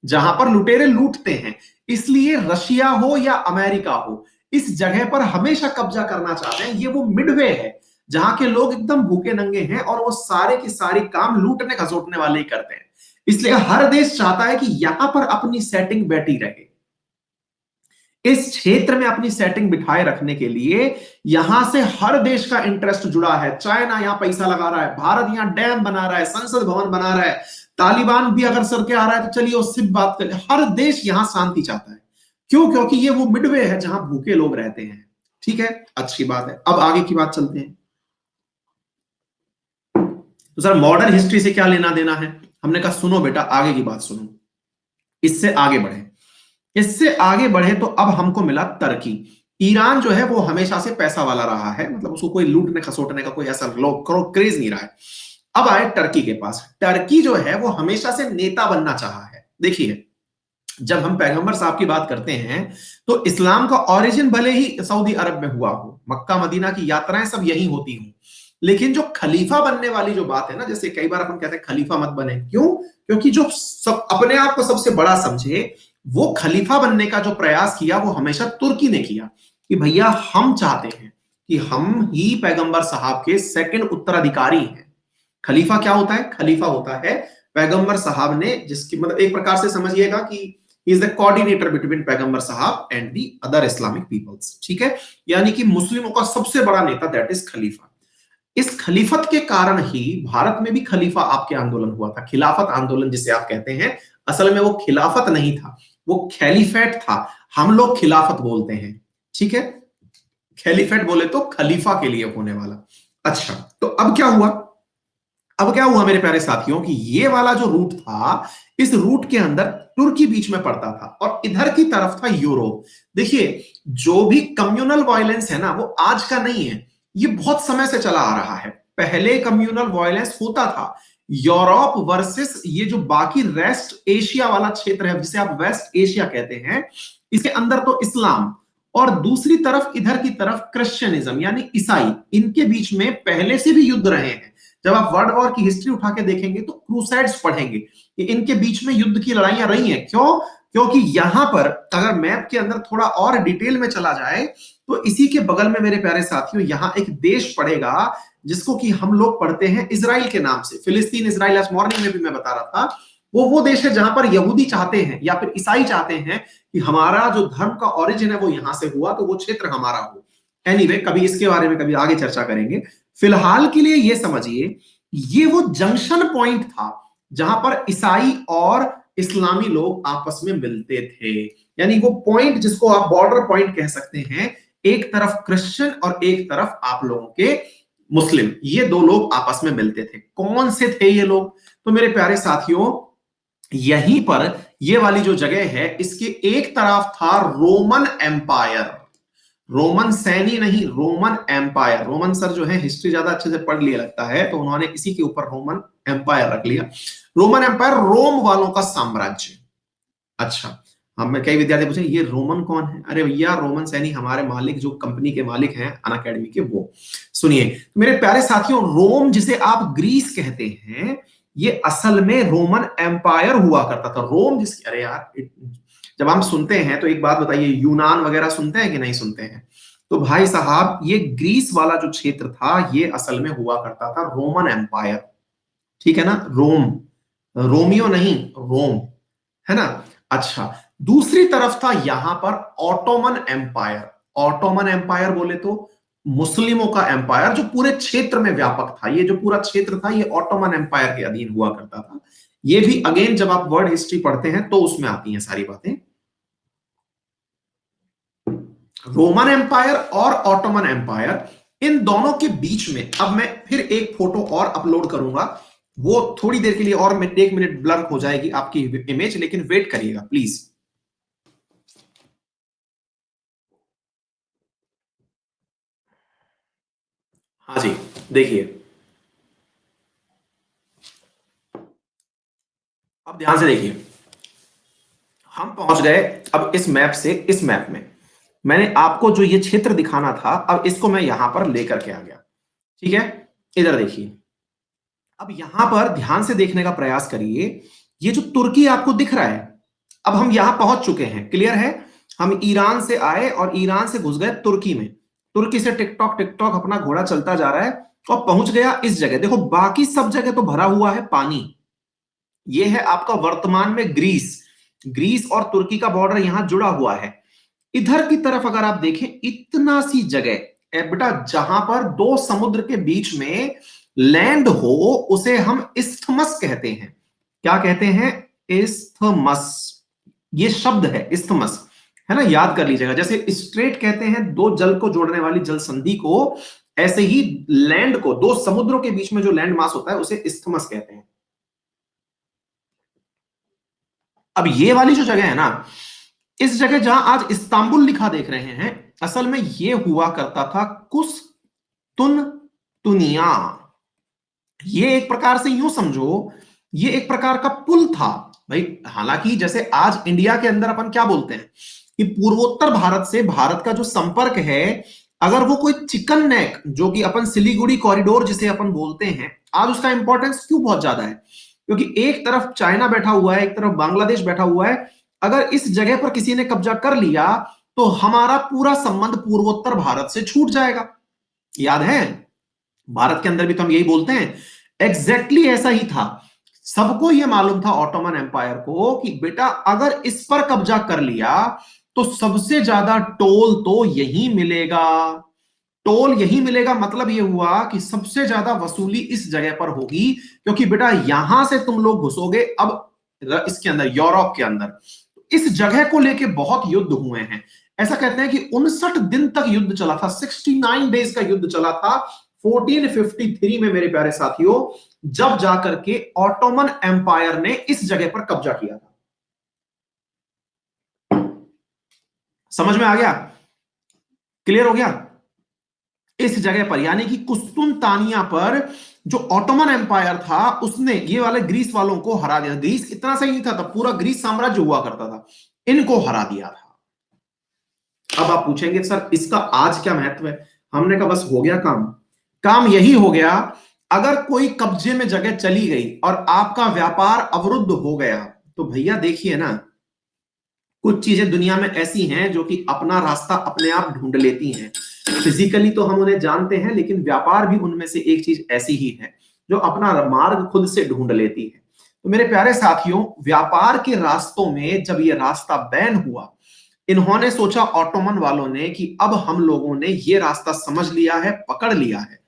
जहां पर लुटेरे लूटते हैं। इसलिए रशिया हो या अमेरिका हो, इस जगह पर हमेशा कब्जा करना चाहते हैं। ये वो मिडवे है जहां के लोग एकदम भूखे नंगे हैं और वो सारे की सारी काम लूटने खसोटने वाले ही करते हैं। इसलिए हर देश चाहता है कि यहां पर अपनी सेटिंग बैठी रहे। इस क्षेत्र में अपनी सेटिंग बिठाए रखने के लिए यहां से हर देश का इंटरेस्ट जुड़ा है। चाइना यहां पैसा लगा रहा है, भारत यहां डैम बना रहा है, संसद भवन बना रहा है, तालिबान भी अगर सर के आ रहा है तो चलिए उससे बात करें। हर देश यहां शांति चाहता है। क्यों? क्योंकि ये वो मिडवे है जहां भूखे लोग रहते हैं। ठीक है, अच्छी बात है। अब आगे की बात चलते हैं। तो सर मॉडर्न हिस्ट्री से क्या लेना देना है? हमने कहा सुनो बेटा, आगे की बात सुनो, इससे आगे बढ़े। इससे आगे बढ़े तो अब हमको मिला टर्की। ईरान जो है वो हमेशा से पैसा वाला रहा है, मतलब उसको कोई लूटने खसोटने का कोई ऐसा क्रेज नहीं रहा है। अब आए टर्की के पास। टर्की जो है वो हमेशा से नेता बनना चाहा है। देखिए, जब हम पैगंबर साहब की बात करते हैं तो इस्लाम का ओरिजिन भले ही सऊदी अरब में हुआ हो, मक्का मदीना की यात्राएं सब यही होती हूं, लेकिन जो खलीफा बनने वाली जो बात है ना, जैसे कई बार अपन कहते हैं खलीफा मत बने, क्यों? क्योंकि जो सब अपने आप को सबसे बड़ा समझे, वो खलीफा बनने का जो प्रयास किया वो हमेशा तुर्की ने किया कि भैया हम चाहते हैं कि हम ही पैगंबर साहब के सेकंड उत्तराधिकारी हैं। खलीफा क्या होता है? खलीफा होता है पैगंबर साहब ने, जिसकी मतलब एक प्रकार से समझिएगा कि इज द कोऑर्डिनेटर बिटवीन पैगंबर साहब and the other Islamic peoples. ठीक है, यानी कि मुस्लिमों का सबसे बड़ा नेता, दैट इज खलीफा। इस खलीफत के कारण ही भारत में भी खलीफा आपके आंदोलन हुआ था, खिलाफत आंदोलन जिसे आप कहते हैं। असल में वो खिलाफत नहीं था, वो खैलीफेट था। हम लोग खिलाफत बोलते हैं। ठीक है, खैलीफेट बोले तो खलीफा के लिए होने वाला। अच्छा, तो अब क्या हुआ? अब क्या हुआ मेरे प्यारे साथियों कि ये वाला जो रूट था, इस रूट के अंदर तुर्की बीच में पड़ता था और इधर की तरफ था यूरोप। देखिए, जो भी कम्युनल वायलेंस है ना, वो आज का नहीं है, ये बहुत समय से चला आ रहा है। पहले कम्युनल वायलेंस होता था यूरोप वर्सेस ये जो बाकी रेस्ट एशिया वाला क्षेत्र है, जिसे आप वेस्ट एशिया कहते हैं। इसके अंदर तो इस्लाम और दूसरी तरफ इधर की तरफ क्रिश्चियनिज्म यानी ईसाई, इनके बीच में पहले से भी युद्ध रहे हैं। जब आप वर्ल्ड वॉर की हिस्ट्री उठा के देखेंगे तो क्रूसेड्स पढ़ेंगे कि इनके बीच में युद्ध की लड़ाइयां रही हैं। क्यों? क्योंकि यहां पर अगर मैप के अंदर थोड़ा और डिटेल में चला जाए तो इसी के बगल में मेरे प्यारे साथियों यहां एक देश पड़ेगा जिसको कि हम लोग पढ़ते हैं इजराइल के नाम से। फिलिस्तीन इजराइल, आज मॉर्निंग में भी मैं बता रहा था, वो देश है जहां पर यहूदी चाहते हैं या फिर ईसाई चाहते हैं कि हमारा जो धर्म का ओरिजिन है वो यहां से हुआ, तो वो क्षेत्र हमारा हो। एनीवे, कभी इसके बारे में कभी आगे चर्चा करेंगे। फिलहाल के लिए ये समझिए, ये वो जंक्शन पॉइंट था जहां पर ईसाई और इस्लामी लोग आपस में मिलते थे। यानी वो पॉइंट जिसको आप बॉर्डर पॉइंट कह सकते हैं, एक तरफ क्रिश्चियन और एक तरफ आप लोगों के मुस्लिम, ये दो लोग आपस में मिलते थे। कौन से थे ये लोग? तो मेरे प्यारे साथियों, यहीं पर ये वाली जो जगह है, इसके एक तरफ था रोमन एम्पायर। रोमन सैनी नहीं, रोमन एम्पायर। रोमन सर जो है हिस्ट्री ज्यादा अच्छे से पढ़ लिया लगता है, तो उन्होंने इसी के ऊपर रोमन एम्पायर रख लिया। रोमन एम्पायर रोम वालों का साम्राज्य। अच्छा, हमें कई विद्यार्थी पूछे ये रोमन कौन है? अरे भैया, रोमन सैनी हमारे मालिक, जो कंपनी के मालिक हैं अन अकेडमी के, वो। सुनिए तो मेरे प्यारे साथियों, रोम जिसे आप ग्रीस कहते हैं, ये असल में रोमन एम्पायर हुआ करता था। रोम जिसकी, अरे यार, जब हम सुनते हैं तो एक बात बताइए, यूनान वगैरह सुनते हैं कि नहीं सुनते हैं? तो भाई साहब, ये ग्रीस वाला जो क्षेत्र था ये असल में हुआ करता था रोमन एम्पायर। ठीक है ना? रोम, रोमियो नहीं, रोम, है ना? अच्छा, दूसरी तरफ था यहां पर ऑटोमन एम्पायर। ऑटोमन एम्पायर बोले तो मुस्लिमों का एम्पायर जो पूरे क्षेत्र में व्यापक था। ये जो पूरा क्षेत्र था ये ऑटोमन एम्पायर के अधीन हुआ करता था। ये भी अगेन जब आप वर्ल्ड हिस्ट्री पढ़ते हैं तो उसमें आती हैं सारी बातें। रोमन एम्पायर और ऑटोमन एम्पायर, इन दोनों के बीच में अब मैं फिर एक फोटो और अपलोड करूंगा। वो थोड़ी देर के लिए और 1 मिनट ब्लर हो जाएगी आपकी इमेज, लेकिन वेट करिएगा प्लीज। हाँ जी, देखिए अब ध्यान से देखिए, हम पहुंच गए अब इस मैप से इस मैप में। मैंने आपको जो ये क्षेत्र दिखाना था, अब इसको मैं यहां पर लेकर के आ गया। ठीक है, इधर देखिए, अब यहां पर ध्यान से देखने का प्रयास करिए। ये जो तुर्की आपको दिख रहा है, अब हम यहां पहुंच चुके हैं, क्लियर है। हम ईरान से आए और ईरान से घुस गए तुर्की में। तुर्की से टिकटॉक टिकटॉक अपना घोड़ा चलता जा रहा है और पहुंच गया इस जगह। देखो बाकी सब जगह तो भरा हुआ है पानी। ये है आपका वर्तमान में ग्रीस। ग्रीस और तुर्की का बॉर्डर यहां जुड़ा हुआ है। इधर की तरफ अगर आप देखें, इतना सी जगह ए बेटा जहां पर दो समुद्र के बीच में लैंड हो, उसे हम इस्थमस कहते हैं। क्या कहते हैं? इस्थमस। ये शब्द है इस्थमस, है ना, याद कर लीजिएगा। जैसे स्ट्रेट कहते हैं दो जल को जोड़ने वाली जल संधि को, ऐसे ही लैंड को, दो समुद्रों के बीच में जो लैंड मास होता है उसे इस्थमस कहते हैं। अब ये वाली जो जगह है ना, इस जगह जहां आज इस्तांबुल लिखा देख रहे हैं, असल में ये हुआ करता था कुस्तुन तुनिया। ये एक प्रकार से यूं समझो, ये एक प्रकार का पुल था भाई। हालांकि जैसे आज इंडिया के अंदर अपन क्या बोलते हैं कि पूर्वोत्तर भारत से भारत का जो संपर्क है, अगर वो कोई चिकन नेक, जो कि अपन सिलीगुड़ी कॉरिडोर जिसे अपन बोलते हैं, आज उसका इंपॉर्टेंस क्यों बहुत ज्यादा है? क्योंकि एक तरफ चाइना बैठा हुआ है, एक तरफ बांग्लादेश बैठा हुआ है। अगर इस जगह पर किसी ने कब्जा कर लिया तो हमारा पूरा संबंध पूर्वोत्तर भारत से छूट जाएगा। याद है, भारत के अंदर भी तो हम यही बोलते हैं। एग्जैक्टली ऐसा ही था। सबको यह मालूम था ऑटोमन एम्पायर को कि बेटा अगर इस पर कब्जा कर लिया तो सबसे ज्यादा टोल तो यही मिलेगा। टोल यही मिलेगा मतलब यह हुआ कि सबसे ज्यादा वसूली इस जगह पर होगी, क्योंकि बेटा यहां से तुम लोग घुसोगे अब इसके अंदर, यूरोप के अंदर। इस जगह को लेके बहुत युद्ध हुए हैं। ऐसा कहते हैं कि 59 दिन तक युद्ध चला था, 69 डेज का युद्ध चला था 1453 में मेरे प्यारे साथियों, जब जाकर के ऑटोमन एम्पायर ने इस जगह पर कब्जा किया था। समझ में आ गया? क्लियर हो गया? इस जगह पर यानी कि कुस्तुनतानिया पर जो ऑटोमन एम्पायर था उसने ये वाले ग्रीस वालों को हरा दिया। ग्रीस इतना सही नहीं था तब, पूरा ग्रीस साम्राज्य हुआ करता था, इनको हरा दिया था। अब आप पूछेंगे सर इसका आज क्या महत्व है? हमने कहा बस हो गया काम। काम यही हो गया, अगर कोई कब्जे में जगह चली गई और आपका व्यापार अवरुद्ध हो गया, तो भैया देखिए ना, कुछ चीजें दुनिया में ऐसी हैं जो कि अपना रास्ता अपने आप ढूंढ लेती हैं। फिजिकली तो हम उन्हें जानते हैं, लेकिन व्यापार भी उनमें से एक चीज ऐसी ही है जो अपना मार्ग खुद से ढूंढ लेती है। तो मेरे प्यारे साथियों, व्यापार के रास्तों में जब ये रास्ता बैन हुआ, इन्होंने सोचा ऑटोमन वालों ने कि अब हम लोगों ने ये रास्ता समझ लिया है, पकड़ लिया है,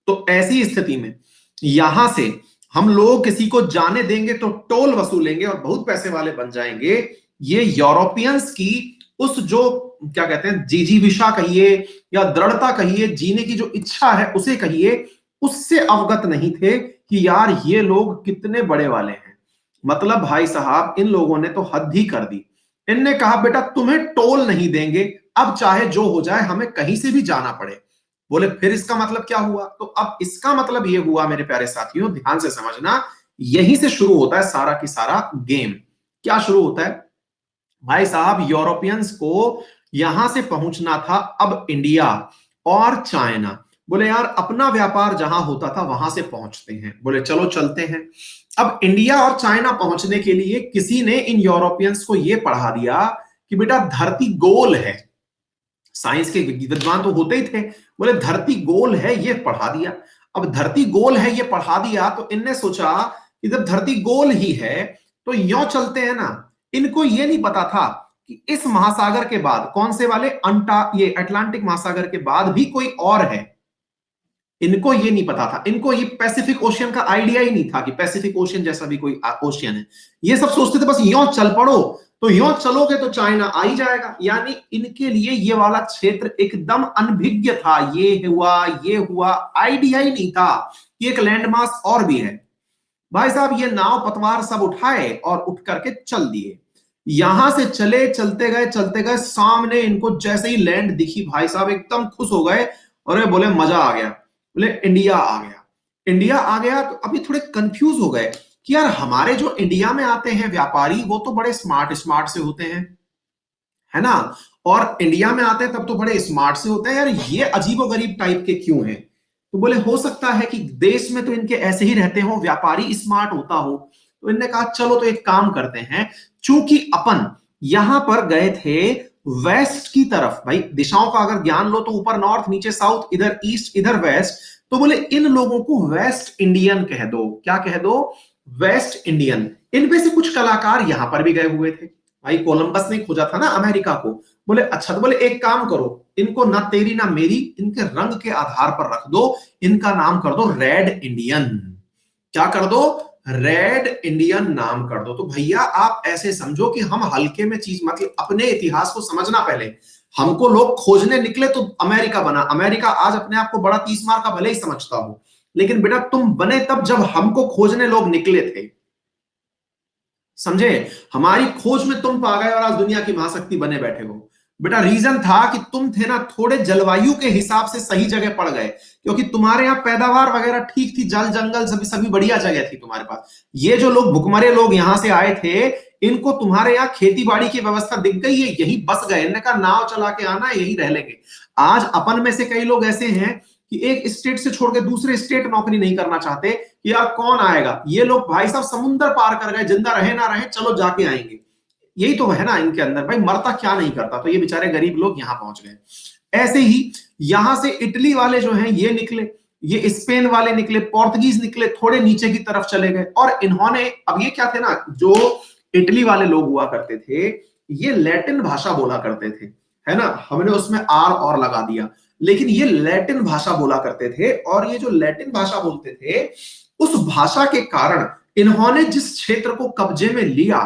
तो ऐसी स्थिति में यहां से हम लोग किसी को जाने देंगे तो टोल वसूलेंगे और बहुत पैसे वाले बन जाएंगे। ये यूरोपियंस की उस जो क्या कहते हैं जिजीविषा कहिए या दृढ़ता कहिए, जीने की जो इच्छा है उसे कहिए, उससे अवगत नहीं थे कि यार ये लोग कितने बड़े वाले हैं। मतलब भाई साहब इन लोगों ने तो हद ही कर दी। इनने कहा बेटा तुम्हें टोल नहीं देंगे, अब चाहे जो हो जाए, हमें कहीं से भी जाना पड़े। बोले फिर इसका मतलब क्या हुआ? तो अब इसका मतलब यह हुआ मेरे प्यारे साथियों, ध्यान से समझना, यहीं से शुरू होता है सारा की सारा गेम। क्या शुरू होता है भाई साहब? यूरोपियंस को यहां से पहुंचना था अब इंडिया और चाइना। बोले यार अपना व्यापार जहां होता था वहां से पहुंचते हैं। बोले चलो चलते हैं। अब इंडिया और चाइना पहुंचने के लिए किसी ने इन यूरोपियंस को यह पढ़ा दिया कि बेटा धरती गोल है। साइंस के विद्वान तो होते ही थे। बोले धरती गोल है, ये पढ़ा दिया। अब धरती गोल है ये पढ़ा दिया तो इनने सोचा कि जब धरती गोल ही है तो यो चलते हैं ना। इनको ये नहीं पता था कि इस महासागर के बाद, कौन से वाले, ये अटलांटिक महासागर के बाद भी कोई और है। इनको ये नहीं पता था। इनको ये पैसिफिक ओशियन का आइडिया ही नहीं था कि पैसिफिक ओशियन जैसा भी कोई ओशियन है। ये सब सोचते थे बस यो चल पड़ो, तो यो चलोगे तो चाइना आ ही जाएगा। यानी इनके लिए ये वाला क्षेत्र एकदम अनभिज्ञ था। ये हुआ, आइडिया ही नहीं था कि एक लैंडमास और भी है। भाई साहब ये नाव पतवार सब उठाए और उठ करके चल दिए। यहां से चले, चलते गए, सामने इनको जैसे ही लैंड दिखी भाई साहब एकदम खुश हो गए और बोले मजा आ गया। बोले इंडिया आ गया। इंडिया आ गया तो अभी थोड़े कंफ्यूज हो गए कि यार हमारे जो इंडिया में आते हैं व्यापारी वो तो बड़े स्मार्ट स्मार्ट से होते हैं, है ना, और इंडिया में आते हैं तब तो बड़े स्मार्ट से होते हैं, यार ये अजीबोगरीब टाइप के क्यों हैं? तो बोले हो सकता है कि देश में तो इनके ऐसे ही रहते हो, व्यापारी स्मार्ट होता हो। तो इनने कहा चलो तो एक काम करते हैं, चूंकि अपन यहां पर गए थे वेस्ट की तरफ, भाई दिशाओं का अगर ज्ञान लो तो ऊपर नॉर्थ, नीचे साउथ, इधर ईस्ट, इधर वेस्ट, तो बोले इन लोगों को वेस्ट इंडियन कह दो। क्या कह दो? West Indian. इनमें से कुछ कलाकार यहां पर भी गए हुए थे, भाई कोलंबस ने खोजा था ना अमेरिका को। बोले अच्छा, तो बोले एक काम करो, इनको ना तेरी ना मेरी, इनके रंग के आधार पर रख दो, इनका नाम कर दो रेड इंडियन। क्या कर दो? रेड इंडियन नाम कर दो। तो भैया आप ऐसे समझो कि हम हल्के में चीज, मतलब अपने इतिहास को समझना पहले। हमको लोग खोजने निकले तो अमेरिका बना, अमेरिका आज अपने आप को बड़ा 30 मार का भले ही समझता हो, लेकिन बेटा तुम बने तब जब हमको खोजने लोग निकले थे, समझे? हमारी खोज में तुम पा गए और आज दुनिया की महाशक्ति बने बैठे हो। बेटा रीजन था कि तुम थे ना थोड़े जलवायु के हिसाब से सही जगह पड़ गए, क्योंकि तुम्हारे यहाँ पैदावार वगैरह ठीक थी, जल जंगल सभी सभी बढ़िया जगह थी तुम्हारे पास। ये जो लोग भुखमरे लोग यहां से आए थे, इनको तुम्हारे यहाँ खेती बाड़ी की व्यवस्था दिख गई है, यही बस गए, इन्होंने कहा नाव चला के आना है, यही रह लेंगे। आज अपन में से कई लोग ऐसे हैं कि एक स्टेट से छोड़ के दूसरे स्टेट नौकरी नहीं करना चाहते कि यार कौन आएगा, ये लोग भाई साहब समुद्र पार कर गए, जिंदा रहे ना रहे चलो जाके आएंगे। यही तो है ना इनके अंदर, भाई मरता क्या नहीं करता, तो ये बेचारे गरीब लोग यहां पहुंच गए। ऐसे ही यहां से इटली वाले जो हैं ये निकले, ये स्पेन वाले निकले, पोर्तुगीज निकले, थोड़े नीचे की तरफ चले गए, और इन्होंने, अब ये क्या थे ना, जो इटली वाले लोग हुआ करते थे ये लैटिन भाषा बोला करते थे, है ना, हमने उसमें आर और लगा दिया, लेकिन ये लैटिन भाषा बोला करते थे, और ये जो लैटिन भाषा बोलते थे उस भाषा के कारण इन्होंने जिस क्षेत्र को कब्जे में लिया,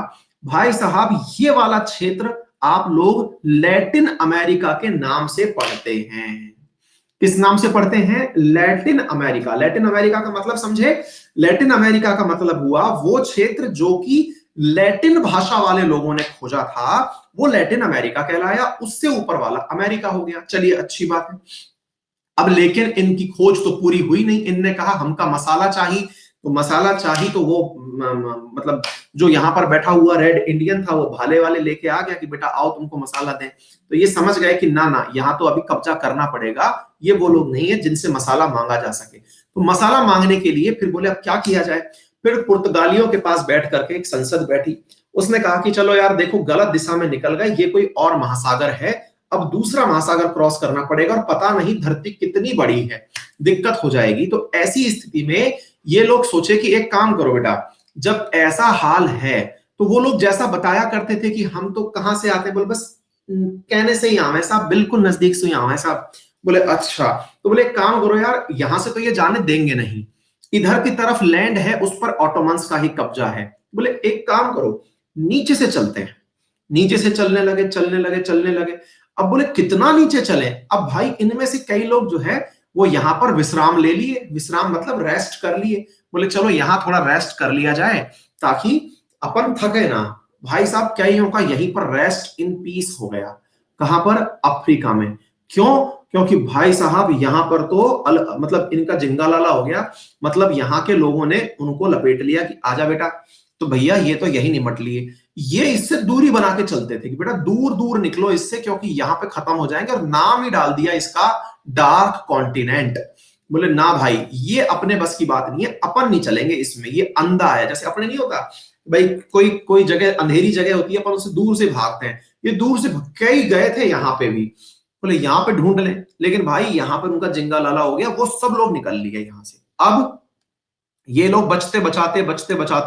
भाई साहब ये वाला क्षेत्र आप लोग लैटिन अमेरिका के नाम से पढ़ते हैं। किस नाम से पढ़ते हैं? Latin America. लैटिन अमेरिका का मतलब समझे? लैटिन अमेरिका का मतलब हुआ वो क्षेत्र जो कि लैटिन भाषा वाले लोगों ने खोजा था, वो लैटिन अमेरिका कहलाया, उससे ऊपर वाला अमेरिका हो गया। चलिए अच्छी बात है। अब लेकिन इनकी खोज तो पूरी हुई नहीं, इनने कहा हमका मसाला चाहिए, तो मसाला चाहिए तो वो मतलब जो यहां पर बैठा हुआ रेड इंडियन था वो भाले वाले लेके आ गया कि बेटा आओ तुमको मसाला दें। तो ये समझ गए कि ना ना यहाँ तो अभी कब्जा करना पड़ेगा, ये वो लोग नहीं है जिनसे मसाला मांगा जा सके। तो मसाला मांगने के लिए फिर बोले अब क्या किया जाए। फिर पुर्तगालियों के पास बैठ करके एक संसद बैठी, उसने कहा कि चलो यार देखो गलत दिशा में निकल गए, ये कोई और महासागर है, अब दूसरा महासागर क्रॉस करना पड़ेगा, और पता नहीं धरती कितनी बड़ी है, दिक्कत हो जाएगी। तो ऐसी स्थिति में ये लोग सोचे कि एक काम करो बेटा, जब ऐसा हाल है तो वो लोग जैसा बताया करते थे कि हम तो कहां से आते हैं, बोले बस कहने से ही आवे हैं साहब, बिल्कुल नजदीक से ही आवे हैं साहब। बोले अच्छा, तो बोले एक काम करो यार, यहां से तो ये जाने देंगे नहीं, इधर की तरफ लैंड है उस पर ऑटोमन्स का ही कब्जा है। बोले एक काम करो, नीचे से चलते हैं। नीचे से चलने लगे चलने लगे चलने लगे। अब बोले कितना नीचे चले? अब भाई इनमें से कई लोग जो है वो यहां पर विश्राम ले लिए, विश्राम मतलब रेस्ट कर लिए। बोले चलो यहां थोड़ा रेस्ट कर लिया जाए ताकि अपन थके ना। भाई साहब कईयों का यहीं पर रेस्ट इन पीस हो गया। कहां पर? अफ्रीका में। क्यों? क्योंकि भाई साहब यहां पर तो मतलब इनका जिंगालाला हो गया, मतलब यहां के लोगों ने उनको लपेट लिया कि आजा बेटा। तो भैया ये तो यही निमट लिए, ये इससे दूरी बना के चलते थे कि बेटा दूर दूर निकलो इससे, क्योंकि यहां पे खत्म हो जाएंगे, और नाम ही डाल दिया इसका डार्क कॉन्टिनेंट। बोले ना भाई ये अपने बस की बात नहीं है, अपन नहीं चलेंगे इसमें, ये अंधा है। जैसे अपने नहीं होता भाई, कोई कोई जगह अंधेरी जगह होती है अपन उससे दूर से भागते हैं, ये दूर से कई गए थे यहां पे भी, बोले यहां पे ढूंढ लें, लेकिन भाई यहां पर उनका जिंगा लाला हो गया, वो सब लोग निकल लिए यहां से। अब ये लोग बचते बचाते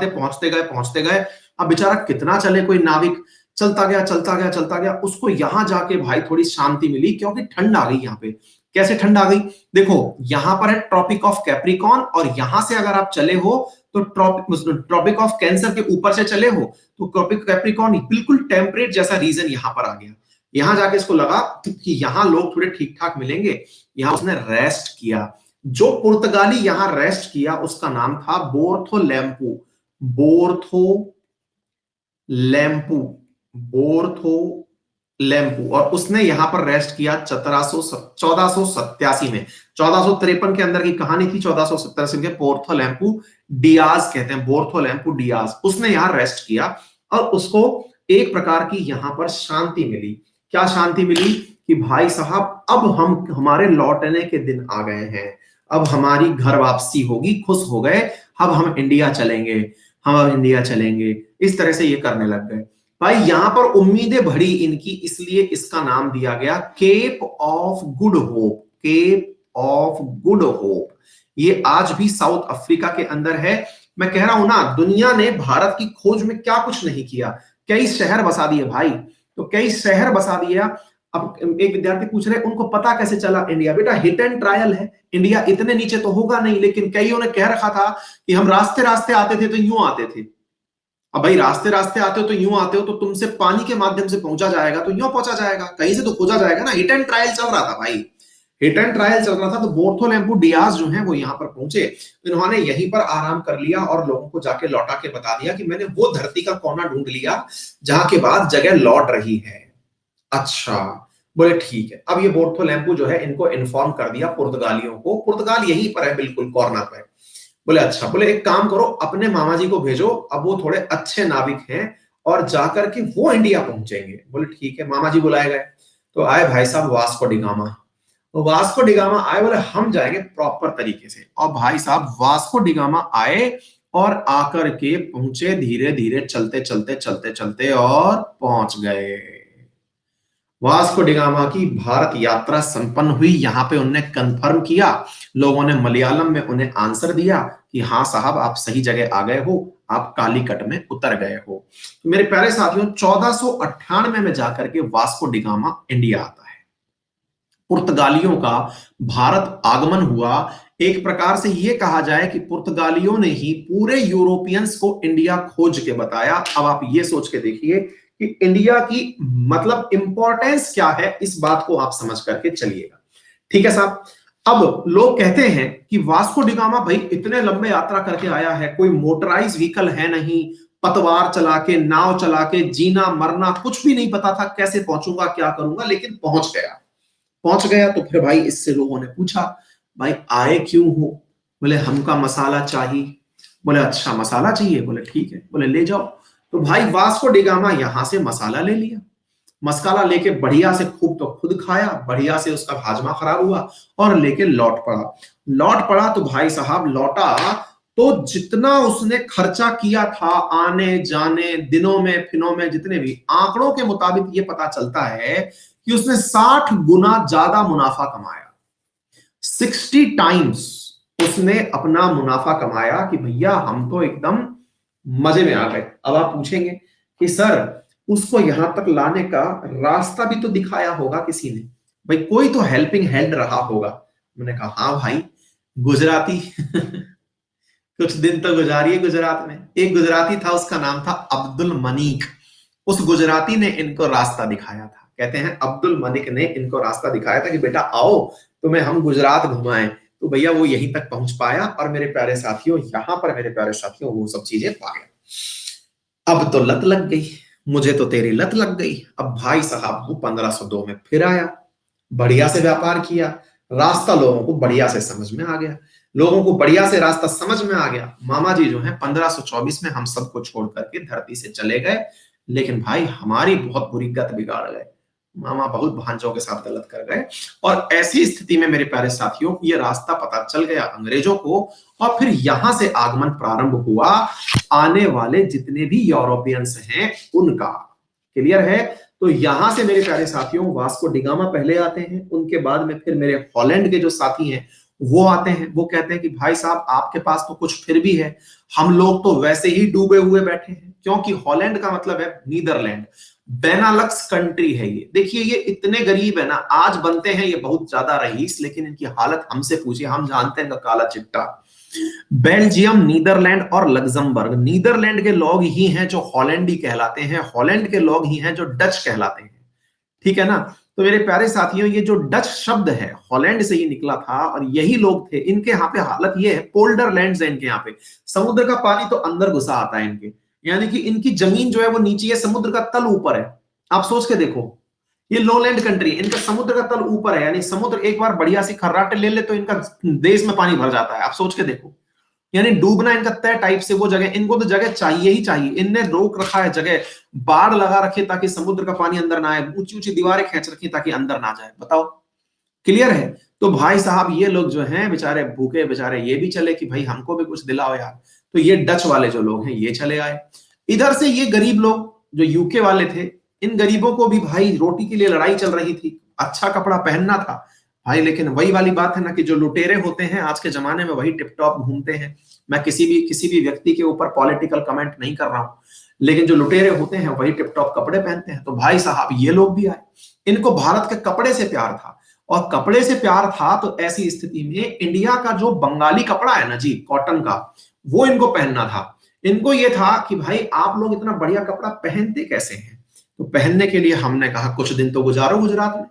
पहुंचते गए। अब बेचारा कितना चले कोई नाविक, चलता गया चलता गया चलता गया, उसको यहां जाके भाई थोड़ी शांति मिली, क्योंकि ठंड आ गई यहाँ पे। कैसे ठंड आ गई? देखो यहां पर है ट्रॉपिक ऑफ कैप्रिकॉन, और यहां से अगर आप चले हो तो ट्रॉपिक ऑफ कैंसर के ऊपर से चले हो तो ट्रॉपिक कैप्रिकॉन बिल्कुल टेम्परेट जैसा रीजन यहां पर आ गया। यहां जाके इसको लगा कि यहां लोग थोड़े ठीक ठाक मिलेंगे, यहां उसने रेस्ट किया। जो पुर्तगाली यहां रेस्ट किया उसका नाम था बोर्थो लैम्पू। बोर्थो लैम्पू, बोर्थो लेम्पू, और उसने यहां पर रेस्ट किया 1487 में। 1453 के अंदर की कहानी थी, 1487 के बोर्थोलैम्पू डियाज कहते हैं, बोर्थोलैम्पू डियाज, उसने यहां रेस्ट किया और उसको एक प्रकार की यहां पर शांति मिली। क्या शांति मिली कि भाई साहब अब हम हमारे लौटने के दिन आ गए हैं, अब हमारी घर वापसी होगी, खुश हो गए, अब हम इंडिया चलेंगे, हम अब इंडिया चलेंगे, इस तरह से ये करने लग गए। भाई यहां पर उम्मीदें बढ़ी इनकी, इसलिए इसका नाम दिया गया Cape of Good Hope, Cape of Good Hope. ये आज भी साउथ अफ्रीका के अंदर है। मैं कह रहा हूं ना, दुनिया ने भारत की खोज में क्या कुछ नहीं किया, कई शहर बसा दिए भाई, तो कई शहर बसा दिया। अब एक विद्यार्थी पूछ रहे उनको पता कैसे चला इंडिया, बेटा हिट एंड ट्रायल है, इंडिया इतने नीचे तो होगा नहीं, लेकिन कईयों ने कह रखा था कि हम रास्ते रास्ते आते थे तो यूं आते थे। अब भाई रास्ते रास्ते आते हो तो यूं आते हो, तो तुमसे पानी के माध्यम से पहुंचा जाएगा तो यूं पहुंचा जाएगा, कहीं से तो खोजा जाएगा ना। हिट एंड ट्रायल चल रहा था भाई, हिट एंड ट्रायल चल रहा था। तो बोर्थोलैम्पू डियाज जो है वो यहां पर पहुंचे, इन्होंने यहीं पर आराम कर लिया और लोगों को जाके लौटा के बता दिया कि मैंने वो धरती का कोना ढूंढ लिया जहां के बाद जगह लौट रही है। अच्छा, बोले ठीक है। अब ये बोर्थोलैम्पू जो है इनको इन्फॉर्म कर दिया पुर्तगालियों को, पुर्तगाल यहीं पर है बिल्कुल कॉर्नर पर। बोले अच्छा, बोले एक काम करो, अपने मामा जी को भेजो, अब वो थोड़े अच्छे नाविक हैं और जाकर के वो इंडिया पहुंचेंगे। बोले ठीक है, मामा जी बुलाए गए। तो आए भाई साहब वास्को डिगामा, तो वास्को डिगामा आए, बोले हम जाएंगे प्रॉपर तरीके से। और भाई साहब वास्को डिगामा आए और आकर के पहुंचे, धीरे धीरे चलते चलते चलते चलते और पहुंच गए। वास्को डिगामा की भारत यात्रा संपन्न हुई। यहां पे उन्होंने कंफर्म किया, लोगों ने मलयालम में उन्हें आंसर दिया कि हाँ साहब आप सही जगह आ गए हो, आप कालीकट में उतर गए हो। तो मेरे प्यारे साथियों 1498 में जाकर के वास्को डिगामा इंडिया आता है। पुर्तगालियों का भारत आगमन हुआ। एक प्रकार से यह कहा जाए कि पुर्तगालियों ने ही पूरे यूरोपियंस को इंडिया खोज के बताया। अब आप ये सोच के देखिए कि इंडिया की मतलब इंपॉर्टेंस क्या है, इस बात को आप समझ करके चलिएगा। ठीक है साहब। अब लोग कहते हैं कि वास्को डिगामा भाई इतने लंबे यात्रा करके आया है, कोई मोटराइज व्हीकल है नहीं, पतवार चला के, नाव चला के, जीना मरना कुछ भी नहीं पता था, कैसे पहुंचूंगा क्या करूंगा, लेकिन पहुंच गया। पहुंच गया तो फिर भाई इससे लोगों ने पूछा भाई आए क्यों हो? बोले हमका मसाला चाहिए। बोले अच्छा मसाला चाहिए, बोले ठीक है, बोले ले जाओ। तो भाई वास्को डिगामा यहां से मसाला ले लिया, मसाला लेके बढ़िया से खूब तो खुद खाया, बढ़िया से उसका हाजमा खराब हुआ और लेके लौट पड़ा। लौट पड़ा तो भाई साहब लौटा तो जितना उसने खर्चा किया था आने जाने, दिनों में फिनों में, जितने भी आंकड़ों के मुताबिक ये पता चलता है कि उसने 60 गुना ज्यादा मुनाफा कमाया। 60 टाइम्स उसने अपना मुनाफा कमाया कि भैया हम तो एकदम मजे में आ गए। अब आप पूछेंगे कि सर उसको यहां तक लाने का रास्ता भी तो दिखाया होगा किसी ने, भाई कोई तो हेल्पिंग हैंड रहा होगा। मैंने कहा हाँ भाई, गुजराती कुछ दिन तो गुजारिए गुजरात में। एक गुजराती था, उसका नाम था अब्दुल मनीक। उस गुजराती ने इनको रास्ता दिखाया था। कहते हैं अब्दुल मलिक ने इनको रास्ता दिखाया था कि बेटा आओ तुम्हें हम गुजरात घुमाएं। तो भैया वो यहीं तक पहुंच पाया और मेरे प्यारे साथियों यहां पर मेरे प्यारे साथियों वो सब चीजें पा गया। अब तो लत लग गई, मुझे तो तेरी लत लग गई। अब भाई साहब वो 1502 में फिर आया, बढ़िया से व्यापार किया, रास्ता लोगों को बढ़िया से समझ में आ गया। लोगों को बढ़िया से रास्ता समझ में आ गया। मामा जी जो है 1524 में हम सबको छोड़ करके धरती से चले गए, लेकिन भाई हमारी बहुत बुरी गत बिगाड़ गए। मामा बहुत भांजों के साथ गलत कर गए और ऐसी स्थिति में मेरे प्यारे साथियों ये रास्ता पता चल गया अंग्रेजों को और फिर यहां से आगमन प्रारंभ हुआ आने वाले जितने भी यूरोपियंस हैं उनका। क्लियर है? तो यहां से मेरे प्यारे साथियों वास्को डिगामा पहले आते हैं, उनके बाद में फिर मेरे हॉलैंड के जो साथी हैं वो आते हैं। वो कहते हैं कि भाई साहब आपके पास तो कुछ फिर भी है, हम लोग तो वैसे ही डूबे हुए बैठे हैं। क्योंकि हॉलैंड का मतलब है नीदरलैंड, बेनालक्स कंट्री है ये। देखिए ये इतने गरीब है ना, आज बनते हैं ये बहुत ज्यादा रईस, लेकिन इनकी हालत हमसे पूछिए, हम जानते हैं इनका काला चिट्टा। बेल्जियम, नीदरलैंड और लग्जमबर्ग, नीदरलैंड के लोग ही हैं जो हॉलैंडी कहलाते हैं, हॉलैंड के लोग ही हैं जो डच कहलाते हैं। ठीक है ना? तो मेरे प्यारे साथियों ये जो डच शब्द है हॉलैंड से ही निकला था और यही लोग थे। इनके यहाँ पे हालत ये है, पोल्डर लैंड्स है इनके यहाँ पे, समुद्र का पानी तो अंदर घुसा आता है इनके, यानी कि इनकी जमीन जो है वो नीचे है, समुद्र का तल ऊपर है। आप सोच के देखो ये लोलैंड कंट्री, इनका समुद्र का तल ऊपर है, यानी समुद्र एक बार बढ़िया सी खर्राटे ले ले तो इनका देश में पानी भर जाता है। आप सोच के देखो, यानी डूबना इनका तय टाइप से वो जगह, इनको तो जगह चाहिए ही चाहिए। इनने रोक रखा है जगह, बाढ़ लगा रखे ताकि समुद्र का पानी अंदर ना आए, ऊंची ऊंची दीवारें खींच रखी ताकि अंदर ना जाए। बताओ, क्लियर है? तो भाई साहब ये लोग जो हैं बेचारे भूखे, बेचारे ये भी चले कि भाई हमको भी कुछ दिलाओ यार। तो ये डच वाले जो लोग हैं ये चले आए। इधर से ये गरीब लोग जो यूके वाले थे, इन गरीबों को भी भाई रोटी के लिए लड़ाई चल रही थी, अच्छा कपड़ा पहनना था भाई। लेकिन वही वाली बात है ना कि जो लुटेरे होते हैं आज के जमाने में वही टिप टॉप घूमते हैं। मैं किसी भी व्यक्ति के ऊपर पॉलिटिकल कमेंट नहीं कर रहा हूं, लेकिन जो लुटेरे होते हैं वही टिप टॉप कपड़े पहनते हैं। तो भाई साहब ये लोग भी आए, इनको भारत के कपड़े से प्यार था, और कपड़े से प्यार था तो ऐसी स्थिति में इंडिया का जो बंगाली कपड़ा है ना जी, कॉटन का, वो इनको पहनना था। इनको ये था कि भाई आप लोग इतना बढ़िया कपड़ा पहनते कैसे हैं। तो पहनने के लिए हमने कहा कुछ दिन तो गुजारो गुजरात में।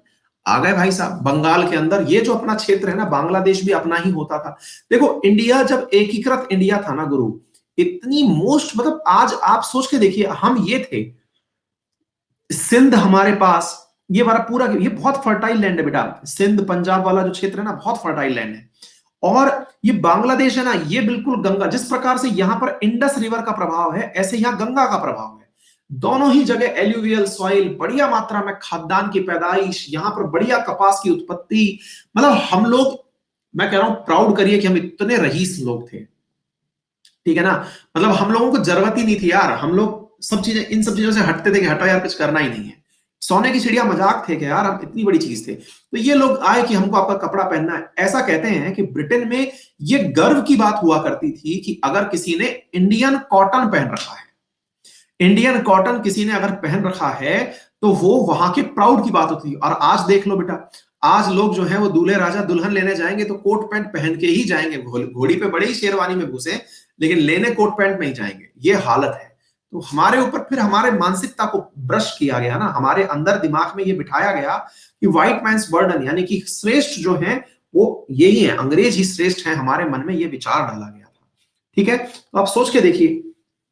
आ गए भाई साहब बंगाल के अंदर, ये जो अपना क्षेत्र है ना, बांग्लादेश भी अपना ही होता था। देखो इंडिया जब एकीकृत इंडिया था ना गुरु, इतनी मोस्ट, मतलब आज आप सोच के देखिए, हम ये थे, सिंध हमारे पास, ये हमारा पूरा, ये बहुत फर्टाइल लैंड है बेटा। सिंध पंजाब वाला जो क्षेत्र है ना, बहुत फर्टाइल लैंड है। और ये बांग्लादेश है ना, ये बिल्कुल गंगा, जिस प्रकार से यहां पर इंडस रिवर का प्रभाव है, ऐसे यहां गंगा का प्रभाव है। दोनों ही जगह एल्यूवियल सॉइल, बढ़िया मात्रा में खाद्यान्न की पैदाइश, यहां पर बढ़िया कपास की उत्पत्ति। मतलब हम लोग, मैं कह रहा हूं प्राउड करिए कि हम इतने रईस लोग थे, ठीक है ना। मतलब हम लोगों को जरूरत ही नहीं थी यार, हम लोग सब चीजें, इन सब चीजों से हटते थे कि हटा यार कुछ करना ही नहीं है। सोने की चिड़िया मजाक थे कि यार हम इतनी बड़ी चीज थे। तो ये लोग आए कि हमको आपका कपड़ा पहनना है। ऐसा कहते हैं कि ब्रिटेन में ये गर्व की बात हुआ करती थी कि अगर किसी ने इंडियन कॉटन पहन रखा है, इंडियन कॉटन किसी ने अगर पहन रखा है, तो वो वहां के प्राउड की बात होती है। और आज देख लो बेटा, आज लोग जो है वो दूल्हे राजा दुल्हन लेने जाएंगे तो कोट पैंट पहन के ही जाएंगे। घोड़ी पे बड़े ही शेरवानी में घुसे, लेकिन लेने कोट पैंट में ही जाएंगे, ये हालत है। तो हमारे ऊपर फिर हमारे मानसिकता को ब्रश किया गया ना, हमारे अंदर दिमाग में ये बिठाया गया कि व्हाइट मैंस बर्डन, यानी कि श्रेष्ठ जो है वो यही है, अंग्रेज ही श्रेष्ठ है। हमारे मन में ये विचार डाला गया था, ठीक है। तो आप सोच के देखिए,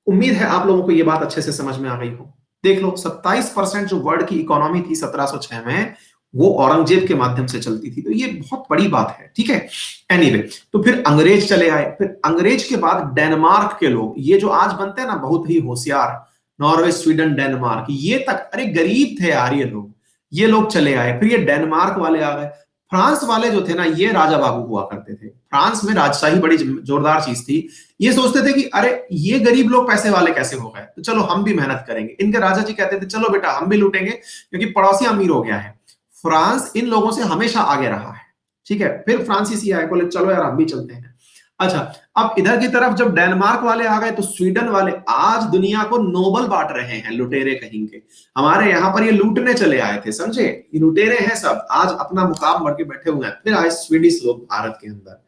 उम्मीद है आप लोगों को ये बात अच्छे से समझ में आ गई हो। देख लो 27% जो वर्ल्ड की इकोनॉमी थी 1706 में, वो औरंगजेब के माध्यम से चलती थी। तो ये बहुत बड़ी बात है, ठीक है। एनीवे, तो फिर अंग्रेज चले आए। फिर अंग्रेज के बाद डेनमार्क के लोग, ये जो आज बनते हैं ना बहुत ही होशियार, नॉर्वे, स्वीडन, डेनमार्क, ये तक अरे गरीब थे यार ये लोग चले आए। फिर ये डेनमार्क वाले आ गए। फ्रांस वाले जो थे ना, ये राजा बाबू हुआ करते थे। फ्रांस में राजशाही बड़ी जोरदार चीज थी। ये सोचते थे कि अरे ये गरीब लोग पैसे वाले कैसे हो गए, तो चलो हम भी मेहनत करेंगे। इनके राजा जी कहते थे चलो बेटा हम भी लूटेंगे, क्योंकि पड़ोसी अमीर हो गया है। फ्रांस इन लोगों से हमेशा आगे रहा है, ठीक है। फिर फ्रांसीसी आए, बोले चलो यार हम भी चलते हैं। अच्छा, अब इधर की तरफ जब डेनमार्क वाले आ गए, तो स्वीडन वाले आज दुनिया को नोबल बांट रहे हैं, लुटेरे कहीं के। हमारे यहां पर ये लूटने चले आए थे, समझे, ये लुटेरे हैं सब, आज अपना मुकाम बढ़ के बैठे हुए हैं। फिर आए स्वीडिश लोग भारत के अंदर,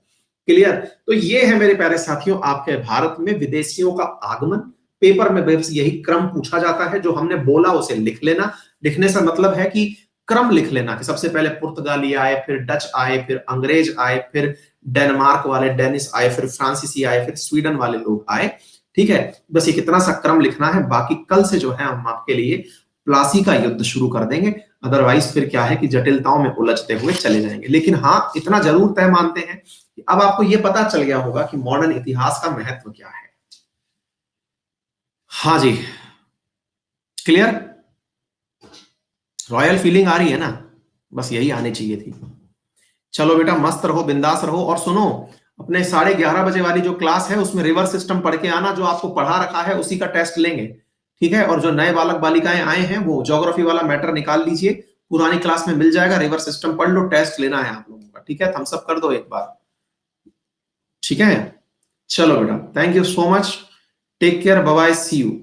क्लियर। तो ये है मेरे प्यारे साथियों आपके भारत में विदेशियों का आगमन। पेपर में बस यही क्रम पूछा जाता है, जो हमने बोला उसे लिख लेना। लिखने से मतलब है कि क्रम लिख लेना, कि सबसे पहले पुर्तगाली आए, फिर डच आए, फिर अंग्रेज आए, फिर डेनमार्क वाले, डेनिस आए, फिर फ्रांसीसी आए, फिर स्वीडन वाले लोग आए, ठीक है। बस ये कितना सा क्रम लिखना है। बाकी कल से जो है हम आपके लिए प्लासी का युद्ध शुरू कर देंगे। अदरवाइज फिर क्या है कि जटिलताओं में उलझते हुए चले जाएंगे। लेकिन हाँ, इतना जरूर तय मानते हैं कि अब आपको यह पता चल गया होगा कि मॉडर्न इतिहास का महत्व क्या है। हाँ जी, क्लियर, रॉयल फीलिंग आ रही है ना, बस यही आनी चाहिए थी। चलो बेटा मस्त रहो, बिंदास रहो। और सुनो, अपने 11:30 बजे वाली जो क्लास है उसमें रिवर सिस्टम पढ़ के आना, जो आपको पढ़ा रखा है उसी का टेस्ट लेंगे, ठीक है। और जो नए बालक बालिकाएं आए हैं वो ज्योग्राफी वाला मैटर निकाल लीजिए, पुरानी क्लास में मिल जाएगा। रिवर सिस्टम पढ़ लो, टेस्ट लेना है आप लोगों का, ठीक है। थम्स अप कर दो एक बार, ठीक है। चलो बेटा, thank you so much, take care, bye bye, see you.